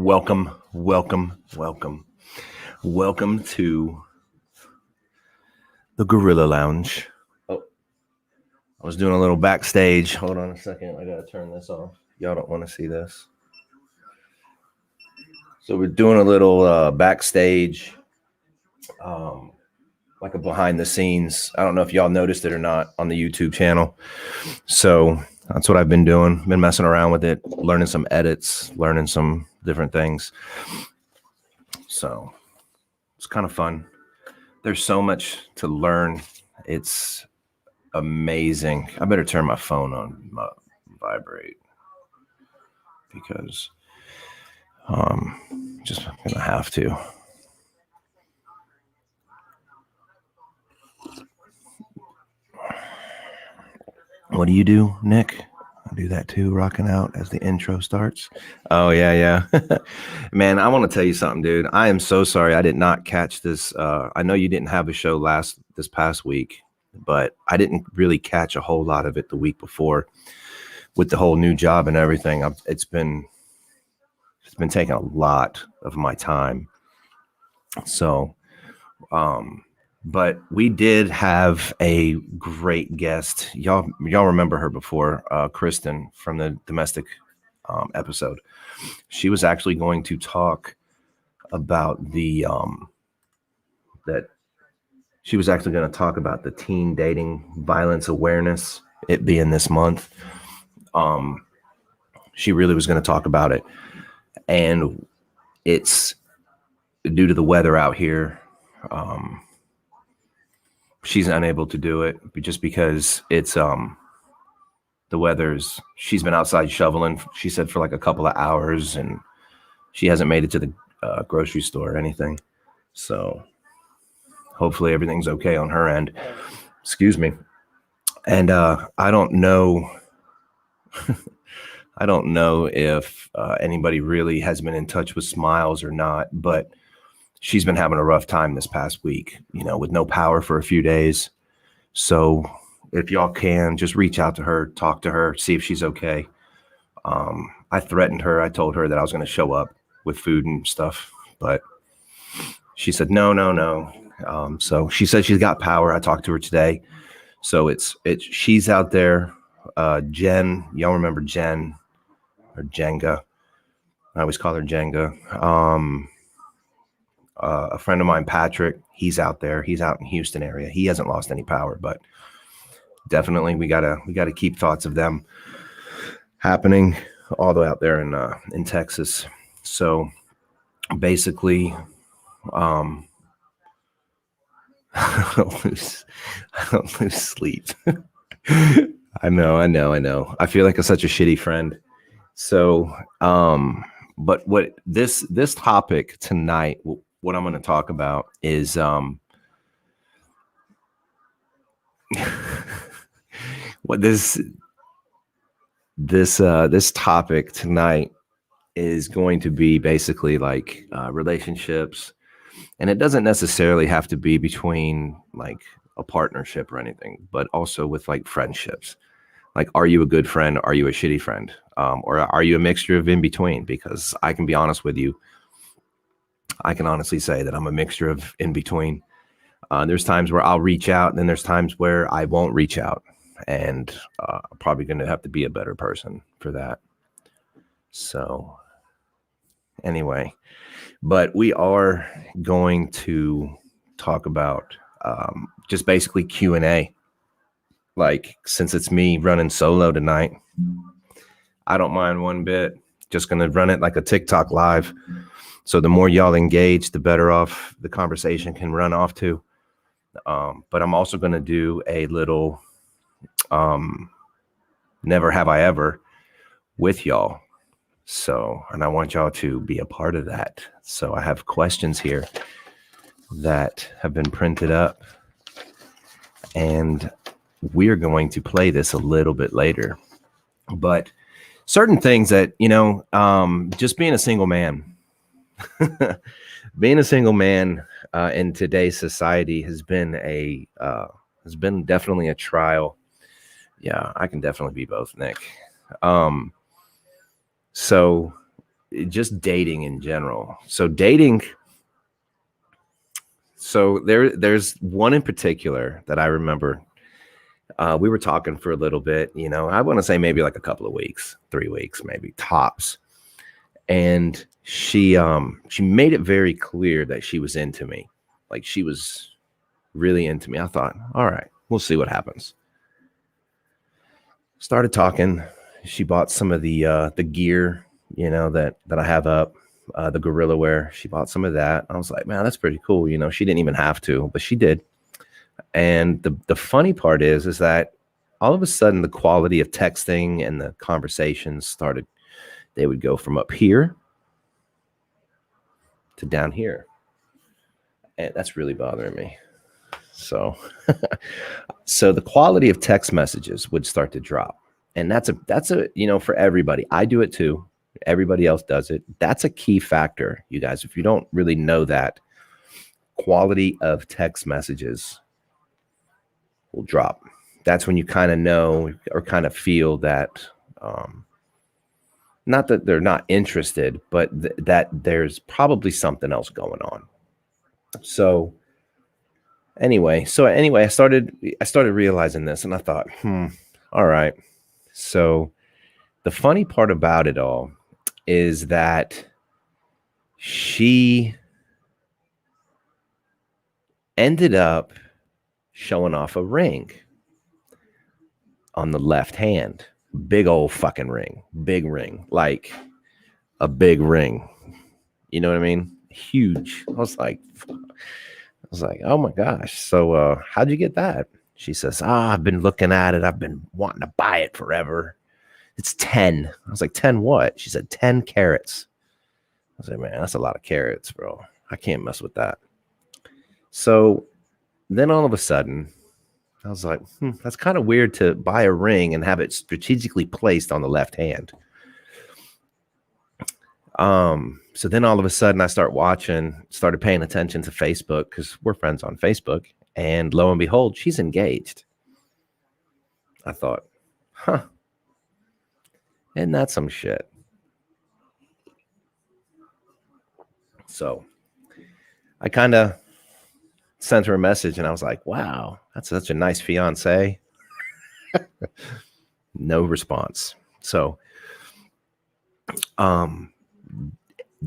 Welcome, welcome, welcome. Welcome to the Gorilla Lounge. Oh, I was doing a little backstage. Hold on a second. I got to turn this off. Y'all don't want to see this. So we're doing a little backstage, like a behind the scenes. I don't know if y'all noticed it or not on the YouTube channel. So that's what I've been doing. Been messing around with it, learning some edits, learning some different things. So it's kind of fun. There's so much to learn. It's amazing. I better turn my phone on vibrate because just gonna have to. What do you do, Nick? I do that too, rocking out as the intro starts. Oh yeah. Man, I want to tell you something, dude. I am so sorry I did not catch this. I know you didn't have a show this past week, but I didn't really catch a whole lot of it the week before with the whole new job and everything. It's been taking a lot of my time. So, but we did have a great guest. Y'all remember her before, Kristen from the domestic episode. She was actually going to talk about the teen dating violence awareness, it being this month. She really was going to talk about it, and it's due to the weather out here. She's unable to do it just because it's the weather's. She's been outside shoveling, she said, for like a couple of hours, and she hasn't made it to the grocery store or anything. So hopefully everything's okay on her end. Excuse me. And I don't know. I don't know if anybody really has been in touch with Smiles or not, but she's been having a rough time this past week, with no power for a few days. So if y'all can, just reach out to her, talk to her, see if she's okay. I threatened her. I told her that I was going to show up with food and stuff, but she said, no. So she said she's got power. I talked to her today. So she's out there. Jen, y'all remember Jen or Jenga? I always call her Jenga. A friend of mine, Patrick, he's out there. He's out in Houston area. He hasn't lost any power, but definitely we gotta keep thoughts of them happening all the way out there in Texas. So basically, I don't lose sleep. I know. I feel like such a shitty friend. So, but what this topic tonight, what I'm going to talk about is, what this topic tonight is going to be basically like relationships, and it doesn't necessarily have to be between like a partnership or anything, but also with like friendships. Like, are you a good friend? Are you a shitty friend? Or are you a mixture of in between? Because I can be honest with you. I can honestly say that I'm a mixture of in between. There's times where I'll reach out, and then there's times where I won't reach out. And I'm probably going to have to be a better person for that. So anyway, but we are going to talk about just basically Q&A. Like, since it's me running solo tonight, I don't mind one bit. Just going to run it like a TikTok live. So the more y'all engage, the better off the conversation can run off to. But I'm also going to do a little Never Have I Ever with y'all. So, and I want y'all to be a part of that. So I have questions here that have been printed up, and we're going to play this a little bit later. But certain things that, just being a single man, in today's society has been definitely a trial. Yeah, I can definitely be both, Nick. So just dating in general. So dating. So there's one in particular that I remember. We were talking for a little bit, I want to say maybe like a couple of weeks, 3 weeks, maybe tops. And she made it very clear that she was into me. Like she was really into me. I thought, all right, we'll see what happens. Started talking. She bought some of the gear, that I have up, the Gorilla Wear. She bought some of that. I was like, man, that's pretty cool. She didn't even have to, but she did. And the funny part is that all of a sudden the quality of texting and the conversations started, they would go from up here to down here. And that's really bothering me. So, so the quality of text messages would start to drop. And that's a, for everybody. I do it too. Everybody else does it. That's a key factor, you guys. If you don't really know that, quality of text messages will drop. That's when you kind of know or kind of feel that, not that they're not interested, but that there's probably something else going on. So anyway, I started realizing this, and I thought, all right. So the funny part about it all is that she ended up showing off a ring on the left hand. Big old fucking ring. Big ring. Like a big ring. You know what I mean? Huge. I was like, oh my gosh. So how'd you get that? She says, I've been looking at it. I've been wanting to buy it forever. It's 10. I was like, 10 what? She said 10 carats. I was like, man, that's a lot of carats, bro. I can't mess with that. So then all of a sudden, I was like, that's kind of weird to buy a ring and have it strategically placed on the left hand. So then all of a sudden I started paying attention to Facebook because we're friends on Facebook. And lo and behold, she's engaged. I thought, isn't that some shit? So I kind of sent her a message and I was like, wow, that's such a nice fiance. No response. So,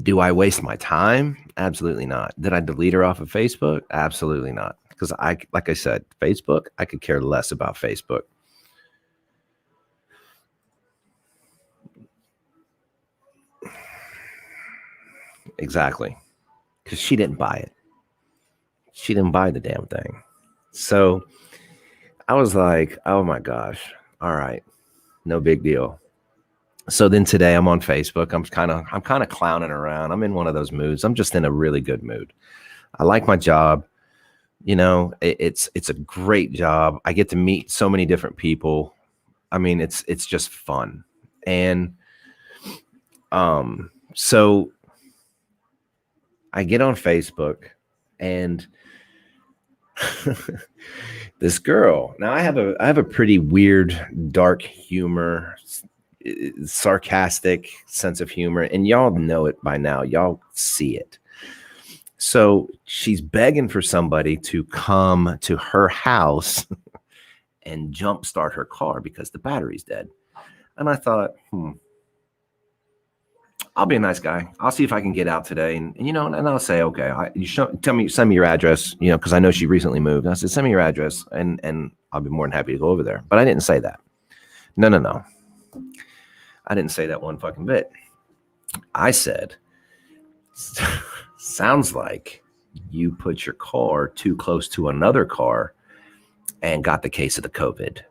do I waste my time? Absolutely not. Did I delete her off of Facebook? Absolutely not. Because like I said, Facebook, I could care less about Facebook. Exactly. Because she didn't buy it. She didn't buy the damn thing. So I was like, oh my gosh. All right. No big deal. So then today I'm on Facebook. I'm kind of clowning around. I'm in one of those moods. I'm just in a really good mood. I like my job. It's a great job. I get to meet so many different people. I mean, it's just fun. And so I get on Facebook and this girl. Now I have a pretty weird, dark humor, sarcastic sense of humor, and y'all know it by now. Y'all see it. So she's begging for somebody to come to her house and jumpstart her car because the battery's dead. And I thought, I'll be a nice guy. I'll see if I can get out today. And I'll say, okay, send me your address, because I know she recently moved. And I said, send me your address and I'll be more than happy to go over there. But I didn't say that. No. I didn't say that one fucking bit. I said, sounds like you put your car too close to another car and got the case of the COVID.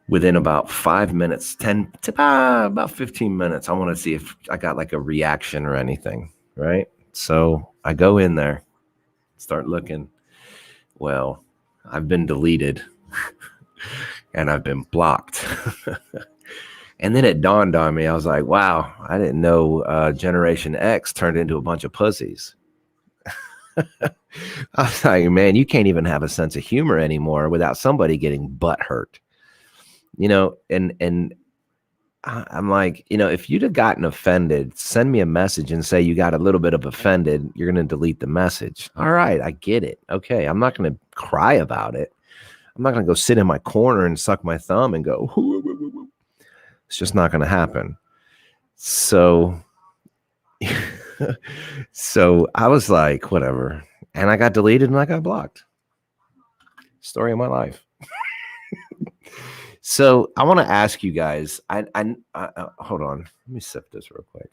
Within about 5 minutes, about 15 minutes, I want to see if I got like a reaction or anything, right? So I go in there, start looking. Well, I've been deleted and I've been blocked. And then it dawned on me. I was like, wow, I didn't know Generation X turned into a bunch of pussies. I was like, man, you can't even have a sense of humor anymore without somebody getting butt hurt. And I'm like, if you'd have gotten offended, send me a message and say you got a little bit of offended. You're going to delete the message. All right, I get it. Okay, I'm not going to cry about it. I'm not going to go sit in my corner and suck my thumb and go, it's just not going to happen. So, so I was like, whatever. And I got deleted and I got blocked. Story of my life. So I want to ask you guys, I hold on. Let me sip this real quick.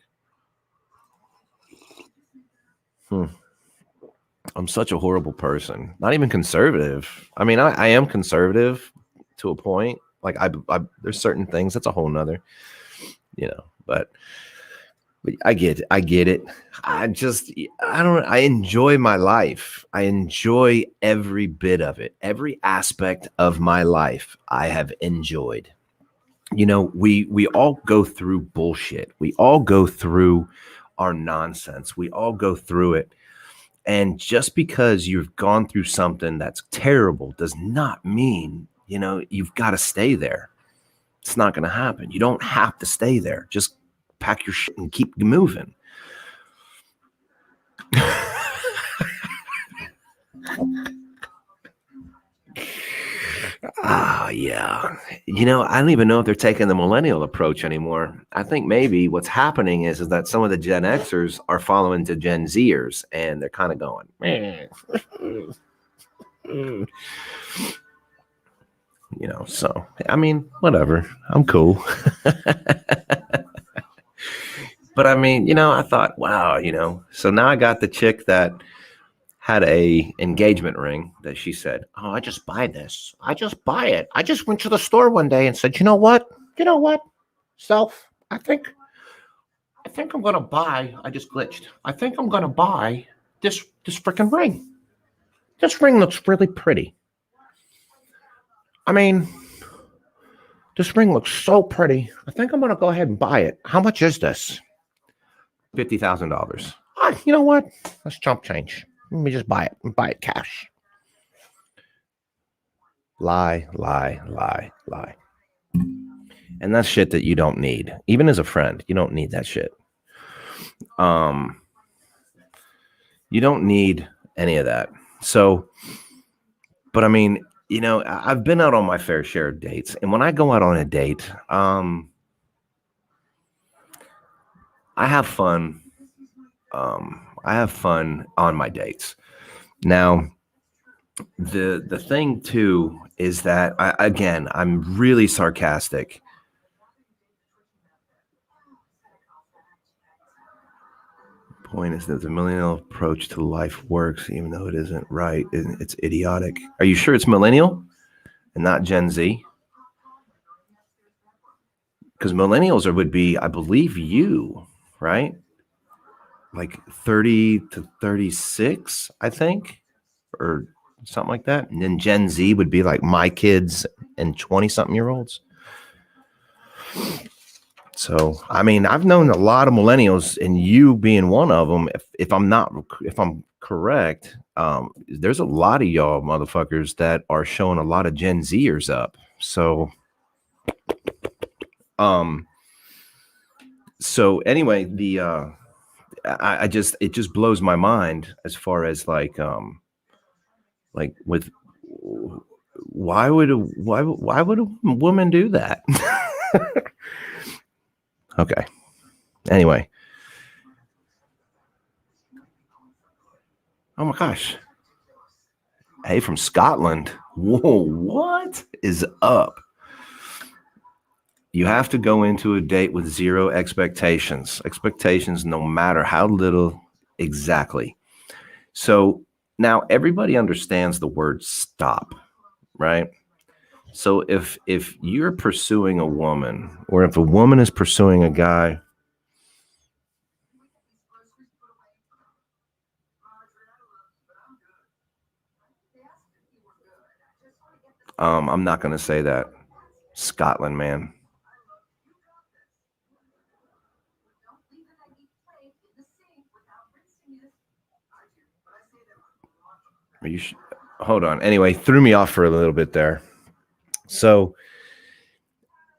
I'm such a horrible person. Not even conservative. I mean, I am conservative to a point. Like I there's certain things that's a whole nother, but I get it. I enjoy my life. I enjoy every bit of it. Every aspect of my life I have enjoyed. We all go through bullshit. We all go through our nonsense. We all go through it. And just because you've gone through something that's terrible does not mean, you've got to stay there. It's not going to happen. You don't have to stay there. Just pack your shit and keep moving. Yeah. I don't even know if they're taking the millennial approach anymore. I think maybe what's happening is that some of the Gen Xers are following to Gen Zers and they're kind of going, so, I mean, whatever. I'm cool. But I mean, I thought, wow, so now I got the chick that had a engagement ring that she said, oh, I just buy this. I just buy it. I just went to the store one day and said, you know what, self, I think I'm going to buy, I just glitched. I think I'm going to buy this freaking ring. This ring looks really pretty. I mean, this ring looks so pretty. I think I'm going to go ahead and buy it. How much is this? $50,000. You know what? Let's chump change. Let me just buy it and buy it cash. Lie. And that's shit that you don't need. Even as a friend, you don't need that shit. You don't need any of that. So, but I mean, I've been out on my fair share of dates. And when I go out on a date, I have fun. I have fun on my dates. Now, the thing too is that I'm really sarcastic. Point is that the millennial approach to life works, even though it isn't right. It's idiotic. Are you sure it's millennial and not Gen Z? Because millennials would be, I believe, you, right? Like 30 to 36, I think, or something like that. And then Gen Z would be like my kids and 20-something-year-olds. So, I mean, I've known a lot of millennials, and you being one of them. If I'm correct, there's a lot of y'all motherfuckers that are showing a lot of Gen Zers up. So, anyway, it just blows my mind as far as like with why would a woman do that? Okay. Anyway. Oh my gosh. Hey, from Scotland. Whoa, what is up? You have to go into a date with zero expectations. Expectations, no matter how little, exactly. So now everybody understands the word stop, right? So if you're pursuing a woman, or if a woman is pursuing a guy, I'm not going to say that. Scotland, man. Hold on. Anyway, threw me off for a little bit there. So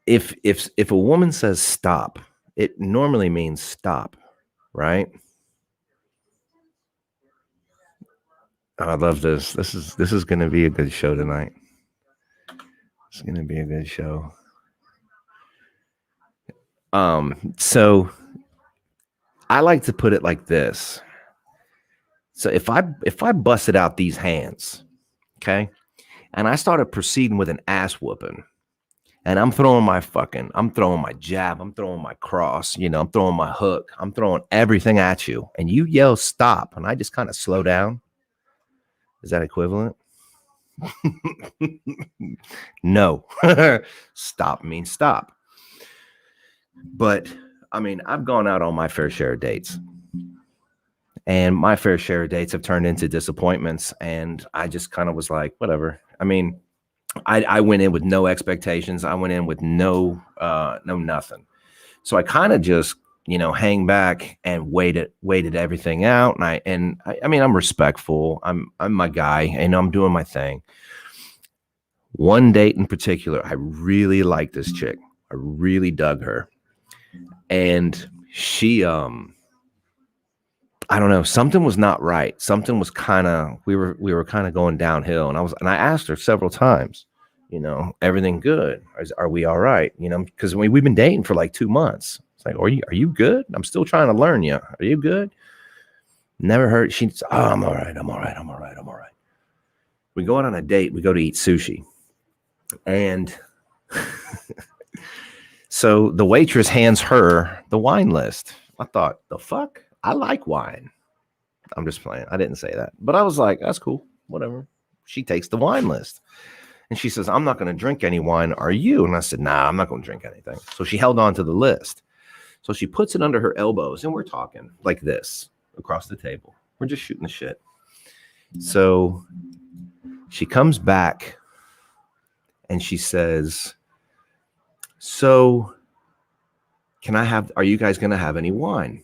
if a woman says stop, it normally means stop, right? I love this. This is going to be a good show tonight. It's going to be a good show. So I like to put it like this. So if I busted out these hands, okay, and I started proceeding with an ass whooping, and I'm throwing my jab, I'm throwing my cross, I'm throwing my hook, I'm throwing everything at you, and you yell stop, and I just kind of slow down. Is that equivalent? No. Stop means stop. But I mean, I've gone out on my fair share of dates, and my fair share of dates have turned into disappointments, and I just kind of was like, whatever. I mean, I went in with no expectations. I went in with no nothing. So I kind of just, hang back and waited everything out. And I mean, I'm respectful. I'm my guy, and I'm doing my thing. One date in particular, I really liked this chick. I really dug her. And she, I don't know, something was not right. Something was we were kind of going downhill. And I asked her several times, everything good? Are we all right? Because we've been dating for like 2 months. It's like, are you good? I'm still trying to learn you. Are you good? Never heard. She's, oh, I'm all right. I'm all right. I'm all right. I'm all right. We go out on a date. We go to eat sushi. And so the waitress hands her the wine list. I thought, the fuck? I like wine. I'm just playing. I didn't say that. But I was like, that's cool. Whatever. She takes the wine list. And she says, I'm not going to drink any wine. Are you? And I said, nah, I'm not going to drink anything. So she held on to the list. So she puts it under her elbows, and we're talking like this across the table. We're just shooting the shit. So she comes back and she says, so are you guys going to have any wine?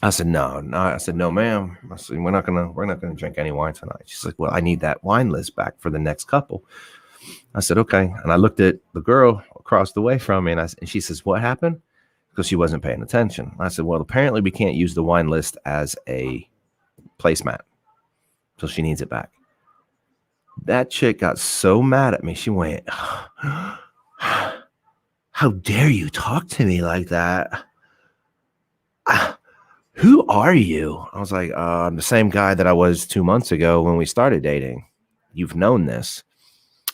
I said, no. I said, no, ma'am. I said, we're not going to drink any wine tonight. She's like, well, I need that wine list back for the next couple. I said, okay. And I looked at the girl across the way from me, and she says, what happened? Because she wasn't paying attention. I said, well, apparently we can't use the wine list as a placemat. So she needs it back. That chick got so mad at me. She went, how dare you talk to me like that? Who are you? I was like, I'm the same guy that I was 2 months ago when we started dating. You've known this.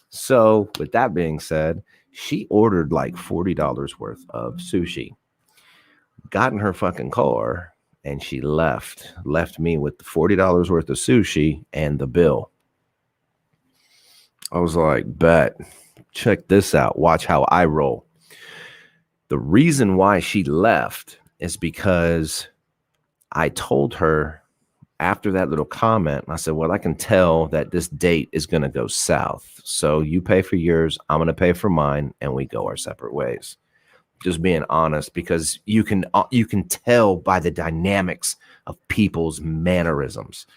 So with that being said, she ordered like $40 worth of sushi, got in her fucking car, and she left me with the $40 worth of sushi and the bill. I was like, bet, check this out. Watch how I roll. The reason why she left is because I told her after that little comment, I said, well, I can tell that this date is going to go south. So you pay for yours, I'm going to pay for mine, and we go our separate ways. Just being honest, because you can tell by the dynamics of people's mannerisms.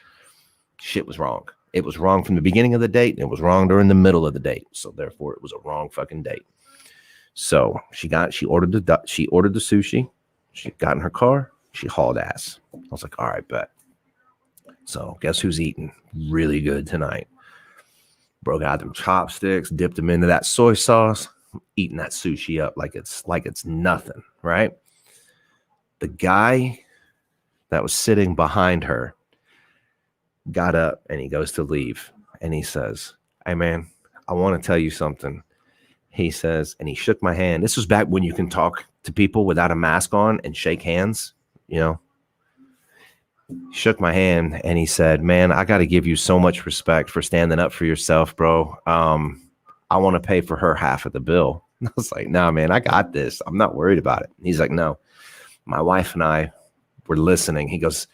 Shit was wrong. It was wrong from the beginning of the date, and it was wrong during the middle of the date. So therefore, it was a wrong fucking date. So she ordered the sushi. She got in her car. She hauled ass. I was like, all right, bet. So guess who's eating really good tonight? Bro got them chopsticks, dipped them into that soy sauce, eating that sushi up like it's nothing, right? The guy that was sitting behind her got up and he goes to leave. And he says, hey, man, I want to tell you something. He says, and he shook my hand. This was back when you can talk to people without a mask on and shake hands, Shook my hand and he said, man, I got to give you so much respect for standing up for yourself, bro. I want to pay for her half of the bill. I was like, nah, man, I got this. I'm not worried about it. He's like, no, my wife and I were listening. He goes,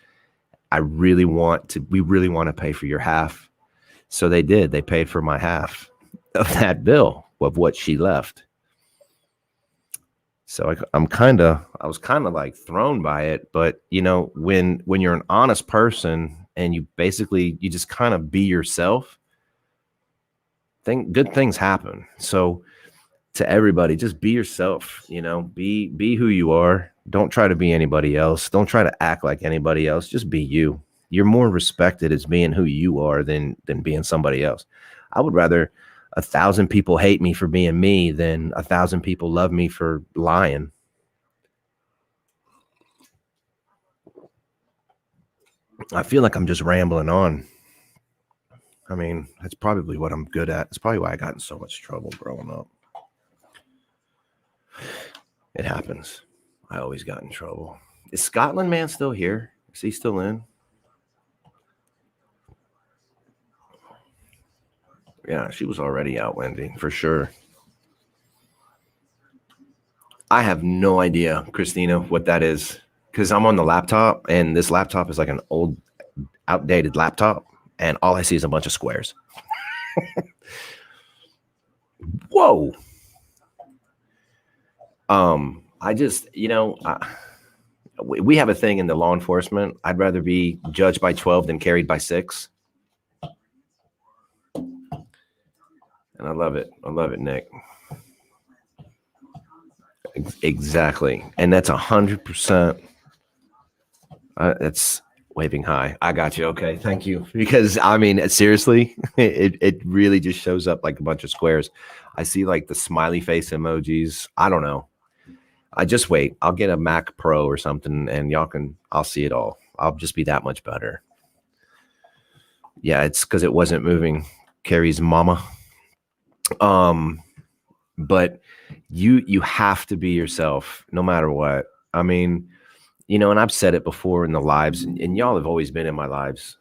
we really want to pay for your half. So they did. They paid for my half of that bill of what she left. So I was kind of like thrown by it, but when you're an honest person and you just kind of be yourself, good things happen. So to everybody, just be yourself, be who you are. Don't try to be anybody else. Don't try to act like anybody else. Just be you. You're more respected as being who you are than being somebody else. I would rather 1,000 people hate me for being me than 1,000 people love me for lying. I feel like I'm just rambling on. I mean, that's probably what I'm good at. It's probably why I got in so much trouble growing up. It happens. I always got in trouble. Is Scotland Man still here? Is he still in? Yeah, she was already out, Wendy, for sure. I have no idea, Christina, what that is, because I'm on the laptop, and this laptop is like an old, outdated laptop, and all I see is a bunch of squares. Whoa. I just, we have a thing in the law enforcement. I'd rather be judged by 12 than carried by 6. And I love it. I love it, Nick. Exactly. And that's 100%. That's waving high. I got you. Okay. Thank you. Because I mean, seriously, it really just shows up like a bunch of squares. I see like the smiley face emojis. I don't know. I just wait. I'll get a Mac Pro or something and I'll see it all. I'll just be that much better. Yeah, it's because it wasn't moving. Carrie's mama. But you have to be yourself no matter what. I mean, and I've said it before in the lives, and y'all have always been in my lives,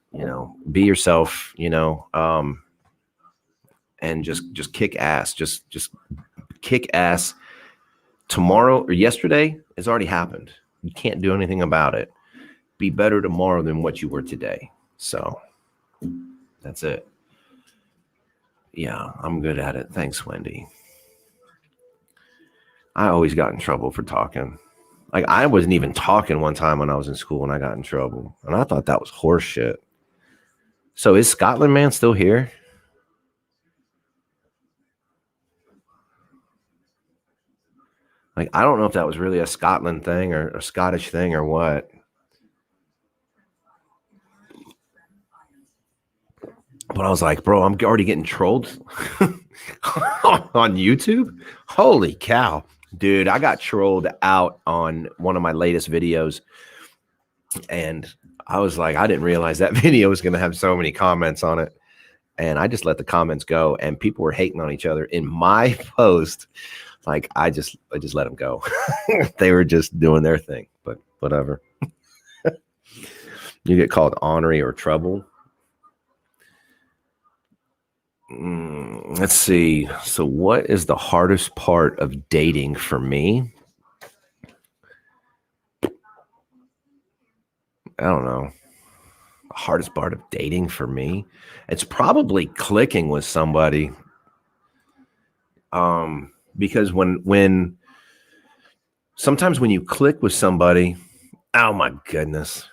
be yourself, and just kick ass. Just kick ass. Tomorrow or yesterday has already happened. You can't do anything about it. Be better tomorrow than what you were today. So that's it. Yeah, I'm good at it. Thanks, Wendy. I always got in trouble for talking. Like, I wasn't even talking one time when I was in school and I got in trouble. And I thought that was horse shit. So is Scotland Man still here? Like, I don't know if that was really a Scotland thing or a Scottish thing or what. But I was like, bro, I'm already getting trolled on YouTube. Holy cow. Dude, I got trolled out on one of my latest videos. And I was like, I didn't realize that video was going to have so many comments on it. And I just let the comments go, and people were hating on each other in my post. Like, I just let them go. They were just doing their thing, but whatever. You get called ornery or trouble. Let's see. So what is the hardest part of dating for me? I don't know. The hardest part of dating for me, it's probably clicking with somebody. Because when sometimes when you click with somebody, oh my goodness,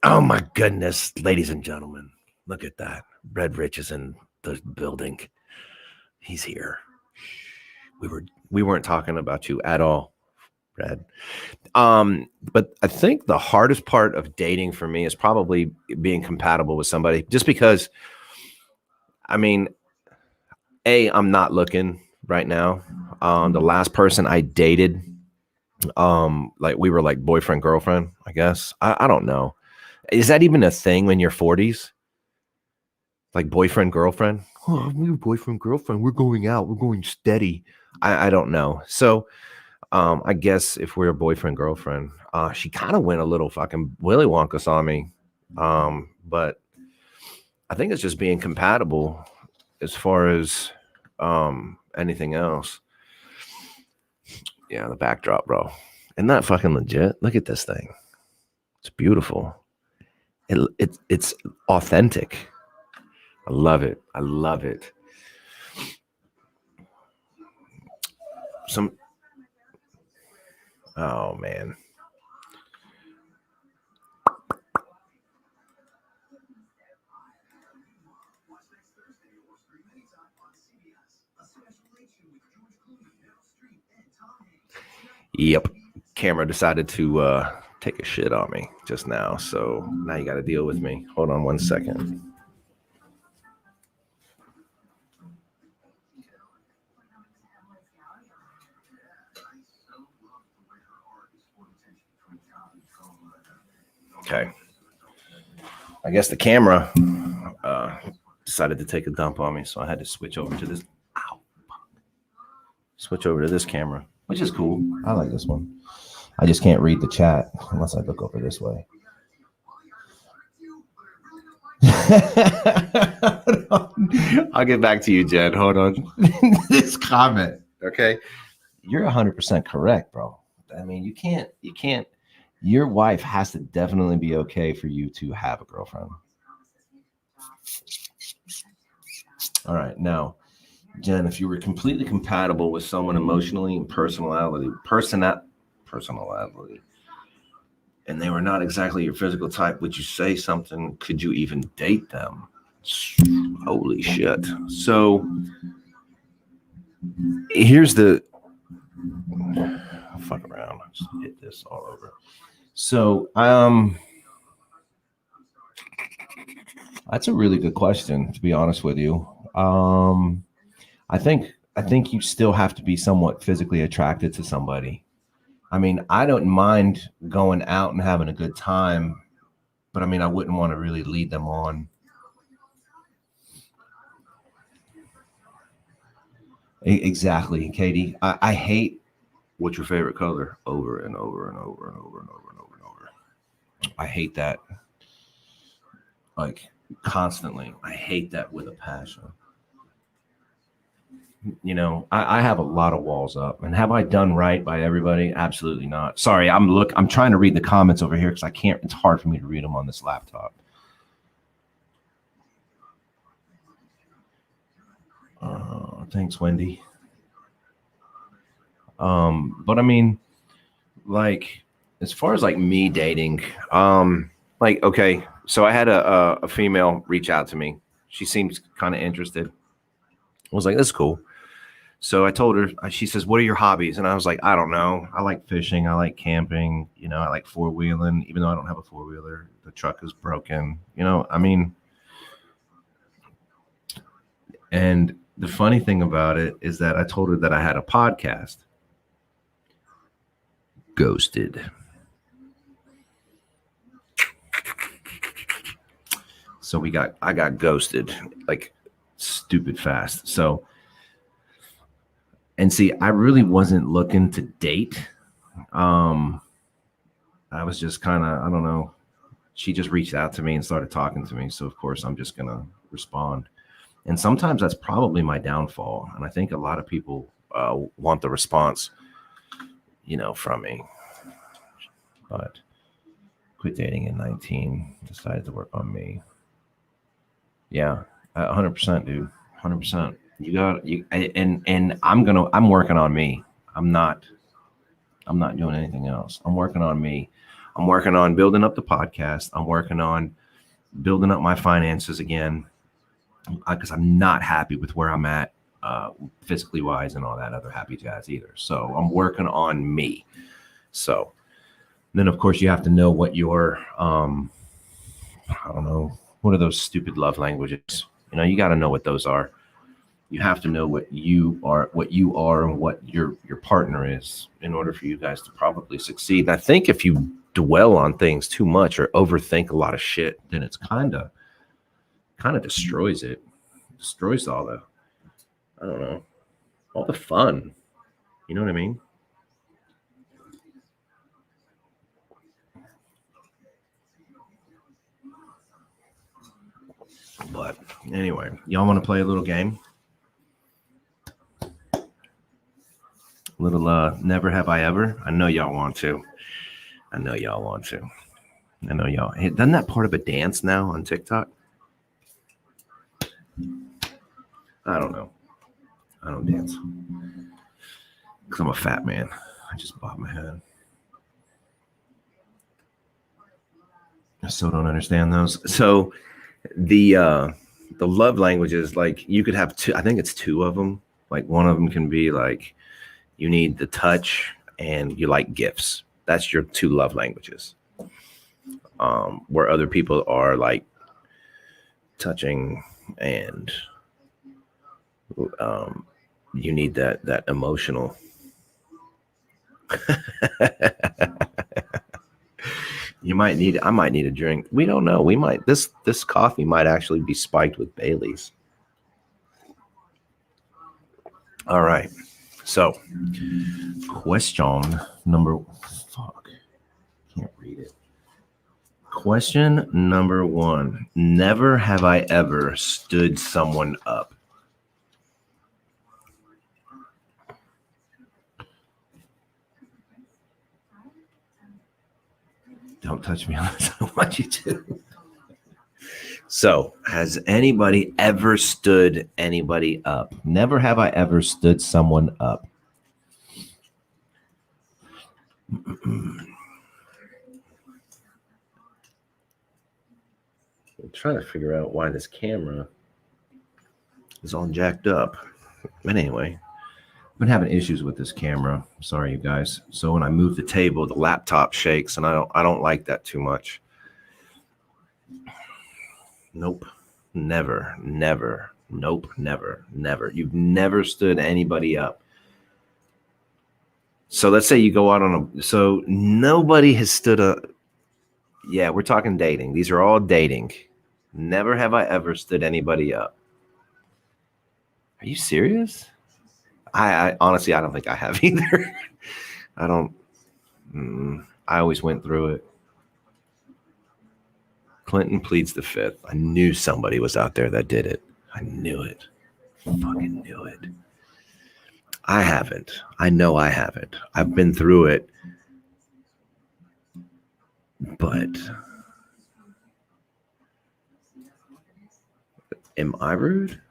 ladies and gentlemen, look at that. Red Rich is in the building. He's here. We weren't talking about you at all, Red. But I think the hardest part of dating for me is probably being compatible with somebody, just because, I mean, I'm not looking right now. The last person I dated, like we were like boyfriend, girlfriend, I guess. I don't know. Is that even a thing when you're 40s? Like boyfriend, girlfriend? Oh, we're boyfriend, girlfriend. We're going out. We're going steady. I don't know. So I guess if we're a boyfriend, girlfriend, she kind of went a little fucking Willy Wonka on me. But I think it's just being compatible as far as anything else. Yeah, the backdrop, bro. Isn't that fucking legit? Look at this thing. It's beautiful. It's authentic. I love it. I love it. Oh man. Yep. Camera decided to take a shit on me just now. So now you got to deal with me. Hold on 1 second. Okay. I guess the camera decided to take a dump on me. So I had to switch over to this. Ow. Switch over to this camera, which is cool. I like this one. I just can't read the chat unless I look over this way. I'll get back to you, Jed. Hold on. This comment. Okay. You're 100% correct, bro. I mean, you can't, your wife has to definitely be okay for you to have a girlfriend. All right. Now, Jen, if you were completely compatible with someone emotionally and personality, and they were not exactly your physical type, would you say something? Could you even date them? Holy shit. So here's the I'll fuck around. I'll just hit this all over. So that's a really good question, to be honest with you. I think you still have to be somewhat physically attracted to somebody. I mean, I don't mind going out and having a good time, but I mean, I wouldn't want to really lead them on. Exactly, Katie. I hate what's your favorite color over and over and over and over and over and over and over. I hate that. Like constantly. I hate that with a passion. You know, I have a lot of walls up, and have I done right by everybody? Absolutely not. Sorry, I'm trying to read the comments over here because I can't. It's hard for me to read them on this laptop. Thanks, Wendy. But I mean, like, as far as like me dating, like, okay, so I had a female reach out to me. She seems kind of interested. I was like, that's cool. So I told her, she says, what are your hobbies? And I was like, I don't know. I like fishing. I like camping. You know, I like four-wheeling, even though I don't have a four-wheeler. The truck is broken. You know, I mean, and the funny thing about it is that I told her that I had a podcast. Ghosted. So I got ghosted like stupid fast. So, and see, I really wasn't looking to date. I was just kind of, I don't know. She just reached out to me and started talking to me. So of course I'm just going to respond. And sometimes that's probably my downfall. And I think a lot of people want the response, you know, from me. But quit dating in 19, decided to work on me. Yeah, 100%, dude. 100%. You got you, and I'm working on me. I'm not doing anything else. I'm working on me. I'm working on building up the podcast. I'm working on building up my finances again, because I'm not happy with where I'm at, physically wise and all that other happy jazz either. So I'm working on me. So then of course you have to know what your, I don't know, what are those stupid love languages? You know, you got to know what those are. You have to know what you are, and what your partner is in order for you guys to probably succeed. And I think if you dwell on things too much or overthink a lot of shit, then it's kind of destroys it. Destroys all the, I don't know, all the fun. You know what I mean? But anyway, y'all want to play a little game? Little never have I ever. I know y'all want to. I know y'all. Hey, done that part of a dance now on TikTok? I don't know. I don't dance because I'm a fat man. I just bob my head. I still don't understand those. So the love languages, like you could have two. I think it's two of them. Like one of them can be like, you need the touch and you like gifts. That's your two love languages. Where other people are like touching and you need that emotional. I might need a drink. We don't know. We might this coffee might actually be spiked with Bailey's. All right. So question number can't read it. Question number 1. Never have I ever stood someone up. Don't touch me unless I want you to. So, has anybody ever stood anybody up? Never have I ever stood someone up. I'm trying to figure out why this camera is all jacked up. But anyway, I've been having issues with this camera. Sorry, you guys. So when I move the table, the laptop shakes, and I don't like that too much. Nope. Never. Nope. Never. You've never stood anybody up. So let's say you go out on so nobody has stood up. Yeah, we're talking dating. These are all dating. Never have I ever stood anybody up. Are you serious? I honestly, I don't think I have either. I don't. I always went through it. Clinton pleads the fifth. I knew somebody was out there that did it. I knew it. Fucking knew it. I haven't. I know I haven't. I've been through it. But am I rude?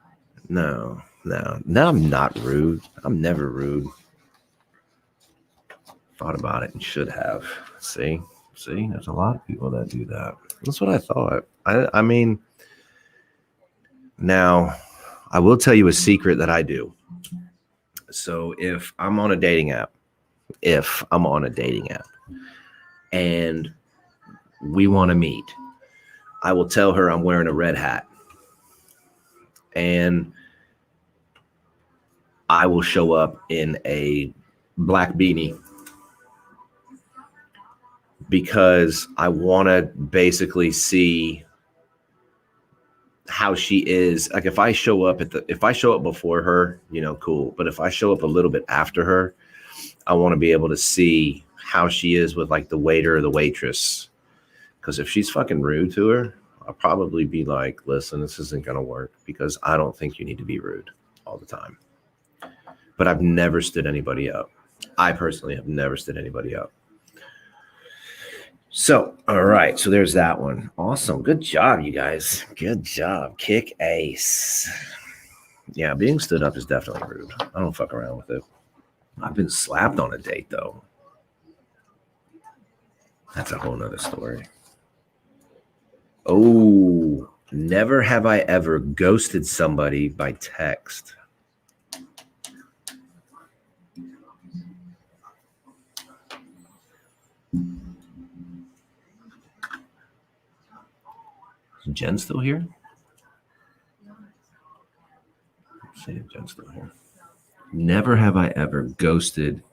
No, I'm not rude. I'm never rude. Thought about it and should have. See, there's a lot of people that do that. That's what I thought. I mean, now I will tell you a secret that I do. So if I'm on a dating app, and we want to meet, I will tell her I'm wearing a red hat. And I will show up in a black beanie because I want to basically see how she is. Like if I show up before her, cool. But if I show up a little bit after her, I want to be able to see how she is with like the waiter or the waitress. Because if she's fucking rude to her, I'll probably be like, listen, this isn't going to work because I don't think you need to be rude all the time. But I've never stood anybody up. I personally have never stood anybody up. So, all right. So there's that one. Awesome. Good job, you guys. Good job. Kick ace. Yeah, being stood up is definitely rude. I don't fuck around with it. I've been slapped on a date, though. That's a whole nother story. Oh, never have I ever ghosted somebody by text. Is Jen still here? Let's see if Jen's still here. Never have I ever ghosted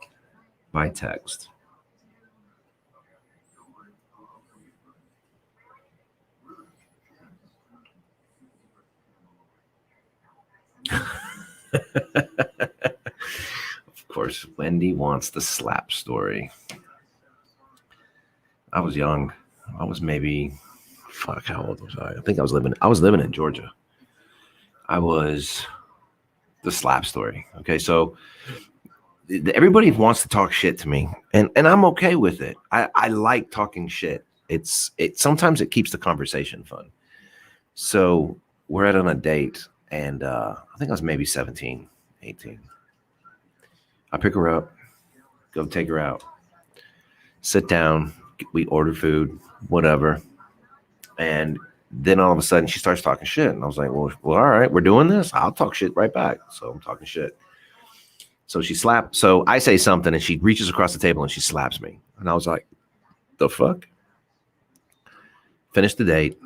by text. Of course, Wendy wants the slap story. I was young. I was maybe, how old was I? I think I was living in Georgia. I was the slap story. Okay, so everybody wants to talk shit to me, and I'm okay with it. I like talking shit. Sometimes it keeps the conversation fun. So we're out on a date, and I think I was maybe 17, 18. I pick her up, go take her out, sit down, we order food, whatever. And then all of a sudden she starts talking shit. And I was like, well, all right, we're doing this. I'll talk shit right back. So I'm talking shit. So so I say something and she reaches across the table and she slaps me. And I was like, the fuck? Finished the date.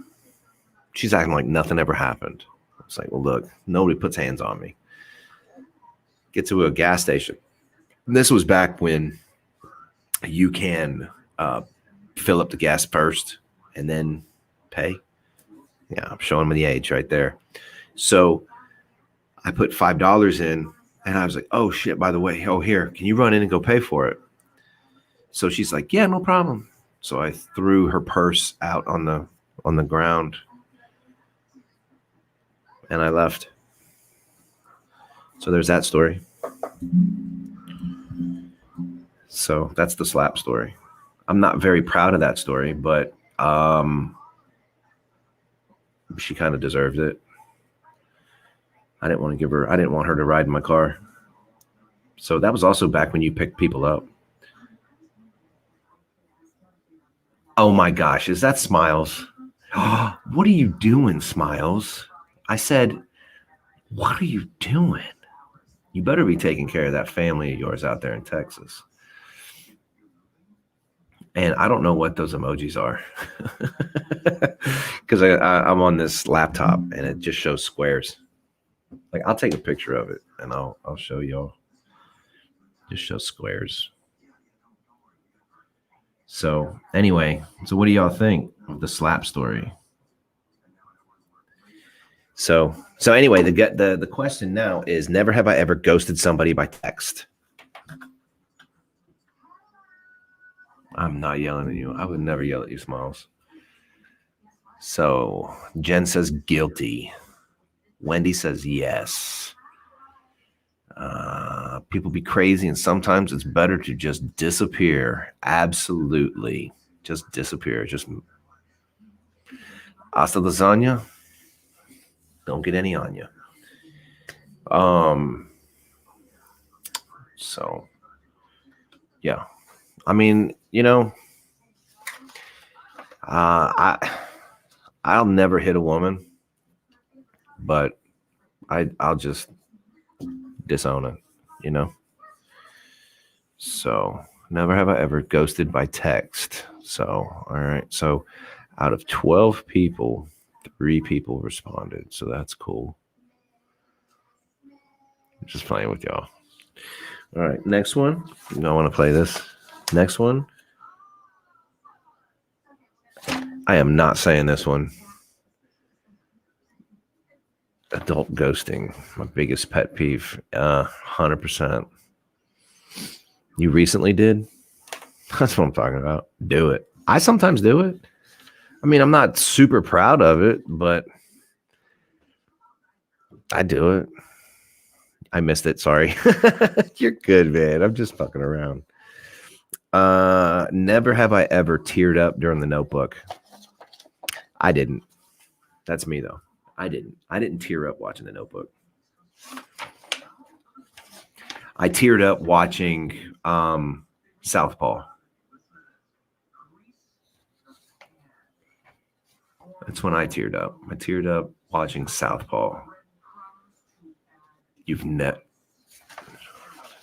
She's acting like nothing ever happened. It's like, well, look, nobody puts hands on me. Get to a gas station. And this was back when you can fill up the gas first and then pay. Yeah, I'm showing them the age right there. So I put $5 in and I was like, oh shit, by the way, oh here, can you run in and go pay for it? So she's like, yeah, no problem. So I threw her purse out on the ground and I left. So there's that story. So that's the slap story. I'm not very proud of that story, but she kind of deserved it. I didn't want her to ride in my car. So that was also back when you picked people up. Oh my gosh, is that Smiles? What are you doing, Smiles? I said, what are you doing? You better be taking care of that family of yours out there in Texas. And I don't know what those emojis are because I'm on this laptop and it just shows squares. Like I'll take a picture of it and I'll show y'all. Just show squares. So anyway, so what do y'all think of the slap story? So anyway, the question now is, never have I ever ghosted somebody by text. I'm not yelling at you. I would never yell at you, Smiles. So Jen says guilty. Wendy says yes. People be crazy, and sometimes it's better to just disappear. Absolutely. Just disappear. Just hasta lasagna. Don't get any on you. So yeah. I mean, you know, I'll never hit a woman, but I'll just disown it, you know? So never have I ever ghosted by text. So, all right. So out of 12 people, 3 people responded. So that's cool. I'm just playing with y'all. All right. Next one. You don't want to play this. Next one. I am not saying this one. Adult ghosting, my biggest pet peeve. 100%. You recently did? That's what I'm talking about. Do it. I sometimes do it. I mean, I'm not super proud of it, but I do it. I missed it. Sorry. You're good, man. I'm just fucking around. Never have I ever teared up during The Notebook. I didn't. That's me though. I didn't tear up watching The Notebook. I teared up watching Southpaw. That's when I teared up. I teared up watching Southpaw. You've never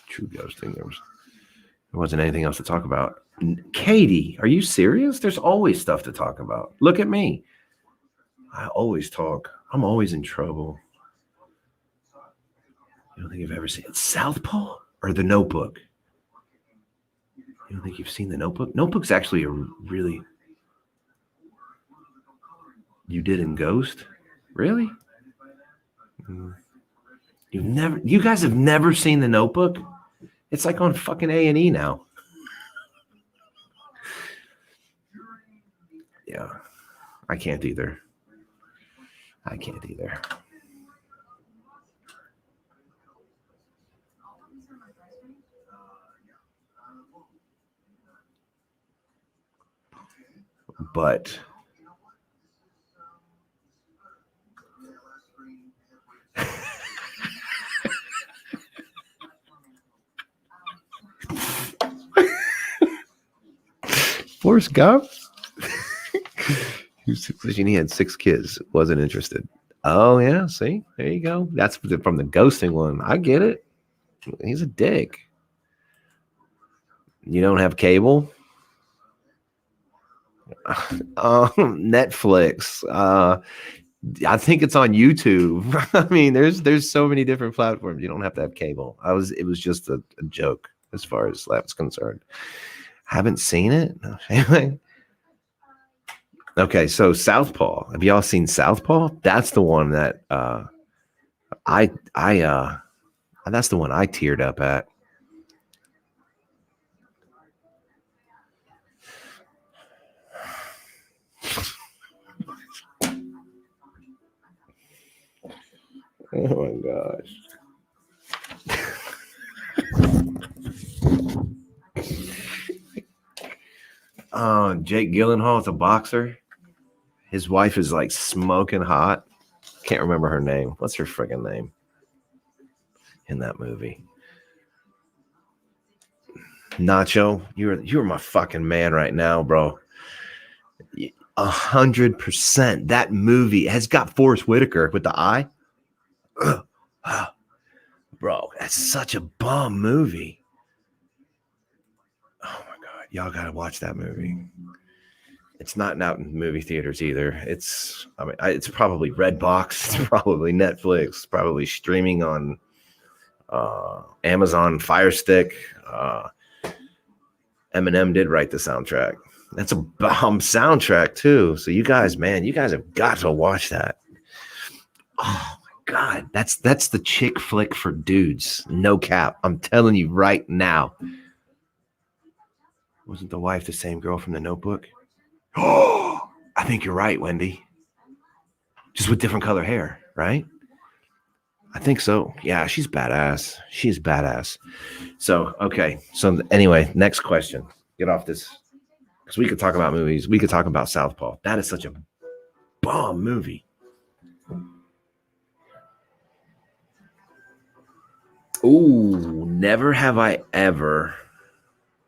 true ghosting. There wasn't anything else to talk about. Katie, are you serious? There's always stuff to talk about. Look at me. I always talk. I'm always in trouble. You don't think you've ever seen it? Southpaw or The Notebook? You don't think you've seen The Notebook? Notebook's actually a really... You did in Ghost? Really? You guys have never seen The Notebook? It's like on fucking A&E now. Yeah. I can't either. But Forrest Gump? He had 6 kids. Wasn't interested. Oh, yeah. See? There you go. That's from the ghosting one. I get it. He's a dick. You don't have cable? Netflix. I think it's on YouTube. I mean, there's so many different platforms. You don't have to have cable. It was just a joke as far as that's concerned. Haven't seen it? No. Okay, so Southpaw. Have y'all seen Southpaw? That's the one that that's the one I teared up at. Oh my gosh. Jake Gyllenhaal is a boxer. His wife is like smoking hot. Can't remember her name. What's her friggin' name in that movie? Nacho, you're my fucking man right now, bro. 100%. That movie has got Forrest Whitaker with the eye. Bro, that's such a bum movie. Oh my god, y'all gotta watch that movie. It's not out in movie theaters either. It's probably Redbox, it's probably Netflix, probably streaming on Amazon Fire Stick. Eminem did write the soundtrack. That's a bomb soundtrack too. So you guys have got to watch that. Oh my god, that's the chick flick for dudes. No cap. I'm telling you right now. Wasn't the wife the same girl from The Notebook? Oh, I think you're right, Wendy. Just with different color hair, right? I think so. Yeah, she's badass. She's badass. So, okay. So anyway, next question. Get off this. Because we could talk about movies. We could talk about Southpaw. That is such a bomb movie. Ooh, never have I ever.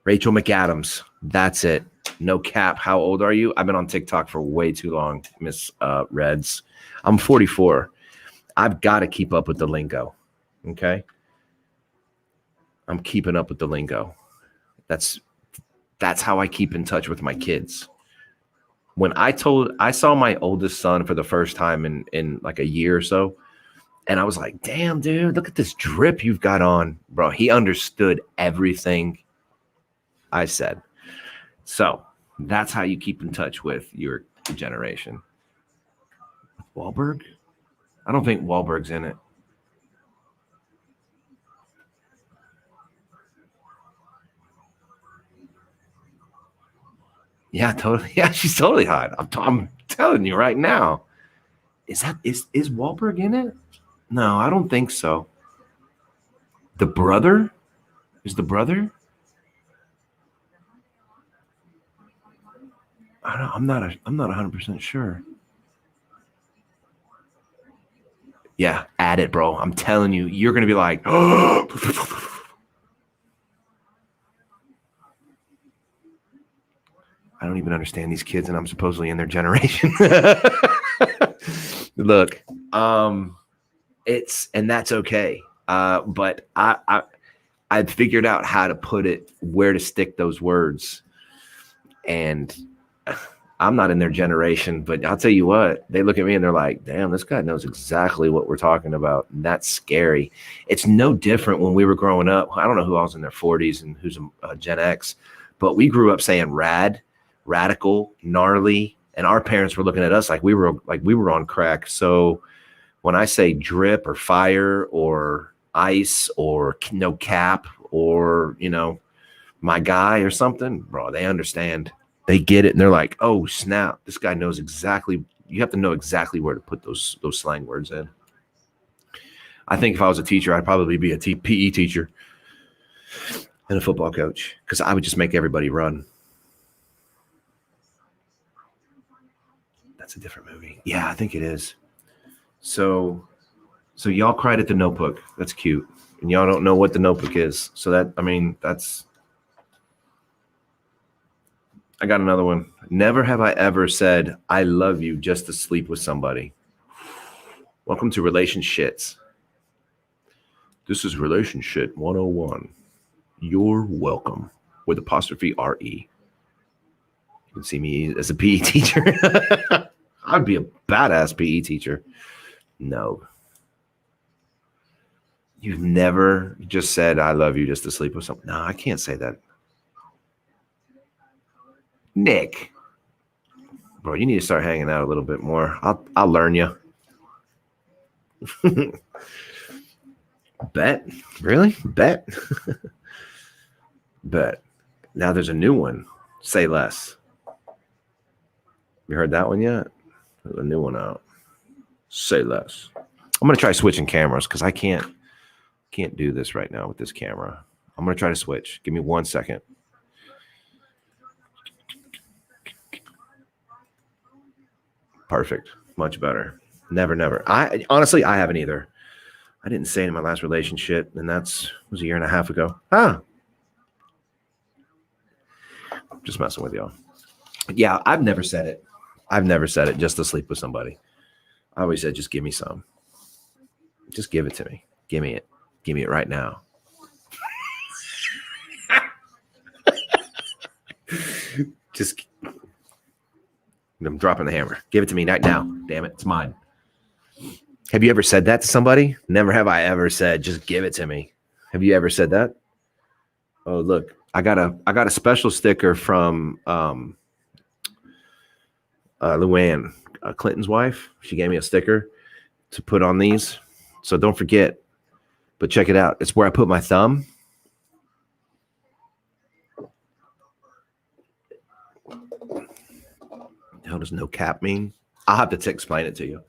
Rachel McAdams. That's it. No cap. How old are you? I've been on TikTok for way too long, Miss Reds. I'm 44. I've got to keep up with the lingo. Okay. I'm keeping up with the lingo. That's how I keep in touch with my kids. When I saw my oldest son for the first time in like a year or so, and I was like, damn, dude, look at this drip you've got on. Bro, he understood everything I said. So that's how you keep in touch with your generation. Wahlberg? I don't think Wahlberg's in it. Yeah, totally. Yeah, she's totally hot. I'm telling you right now. Is Wahlberg in it? No, I don't think so. The brother? Is the brother? I'm not 100% sure. Yeah, add it, bro. I'm telling you, you're gonna be like, oh. I don't even understand these kids, and I'm supposedly in their generation. Look, and that's okay. But I figured out how to put it, where to stick those words, and I'm not in their generation, but I'll tell you what, they look at me and they're like, damn, this guy knows exactly what we're talking about. And that's scary. It's no different when we were growing up. I don't know who else in their 40s and who's a Gen X, but we grew up saying radical, gnarly, and our parents were looking at us like we were on crack. So when I say drip or fire or ice or no cap or, my guy or something, bro, they understand. They get it, and they're like, "Oh snap! This guy knows exactly." You have to know exactly where to put those slang words in. I think if I was a teacher, I'd probably be a PE teacher and a football coach, because I would just make everybody run. That's a different movie. Yeah, I think it is. So y'all cried at The Notebook. That's cute, and y'all don't know what The Notebook is. So that's. I got another one. Never have I ever said, I love you just to sleep with somebody. Welcome to Relationships. This is Relationship 101. You're welcome. With apostrophe R-E. You can see me as a PE teacher. I'd be a badass PE teacher. No. You've never just said, I love you just to sleep with someone. No, I can't say that. Nick. Bro, you need to start hanging out a little bit more. I'll learn you. Bet? Really? Bet? Bet. Now there's a new one. Say less. You heard that one yet? There's a new one out. Say less. I'm gonna try switching cameras because I can't do this right now with this camera. I'm gonna try to switch. Give me 1 second. Perfect. Much better. Never. I honestly haven't either. I didn't say it in my last relationship, and was a year and a half ago. Just messing with y'all. Yeah, I've never said it. I've never said it just to sleep with somebody. I always said, just give me some. Just give it to me. Give me it. Give me it right now. Just, I'm dropping the hammer. Give it to me right now. Damn it. It's mine. Have you ever said that to somebody? Never have I ever said, just give it to me. Have you ever said that? Oh, look, I got a special sticker from Luann, Clinton's wife. She gave me a sticker to put on these. So don't forget, but check it out. It's where I put my thumb. The hell does no cap mean? I'll have to explain it to you.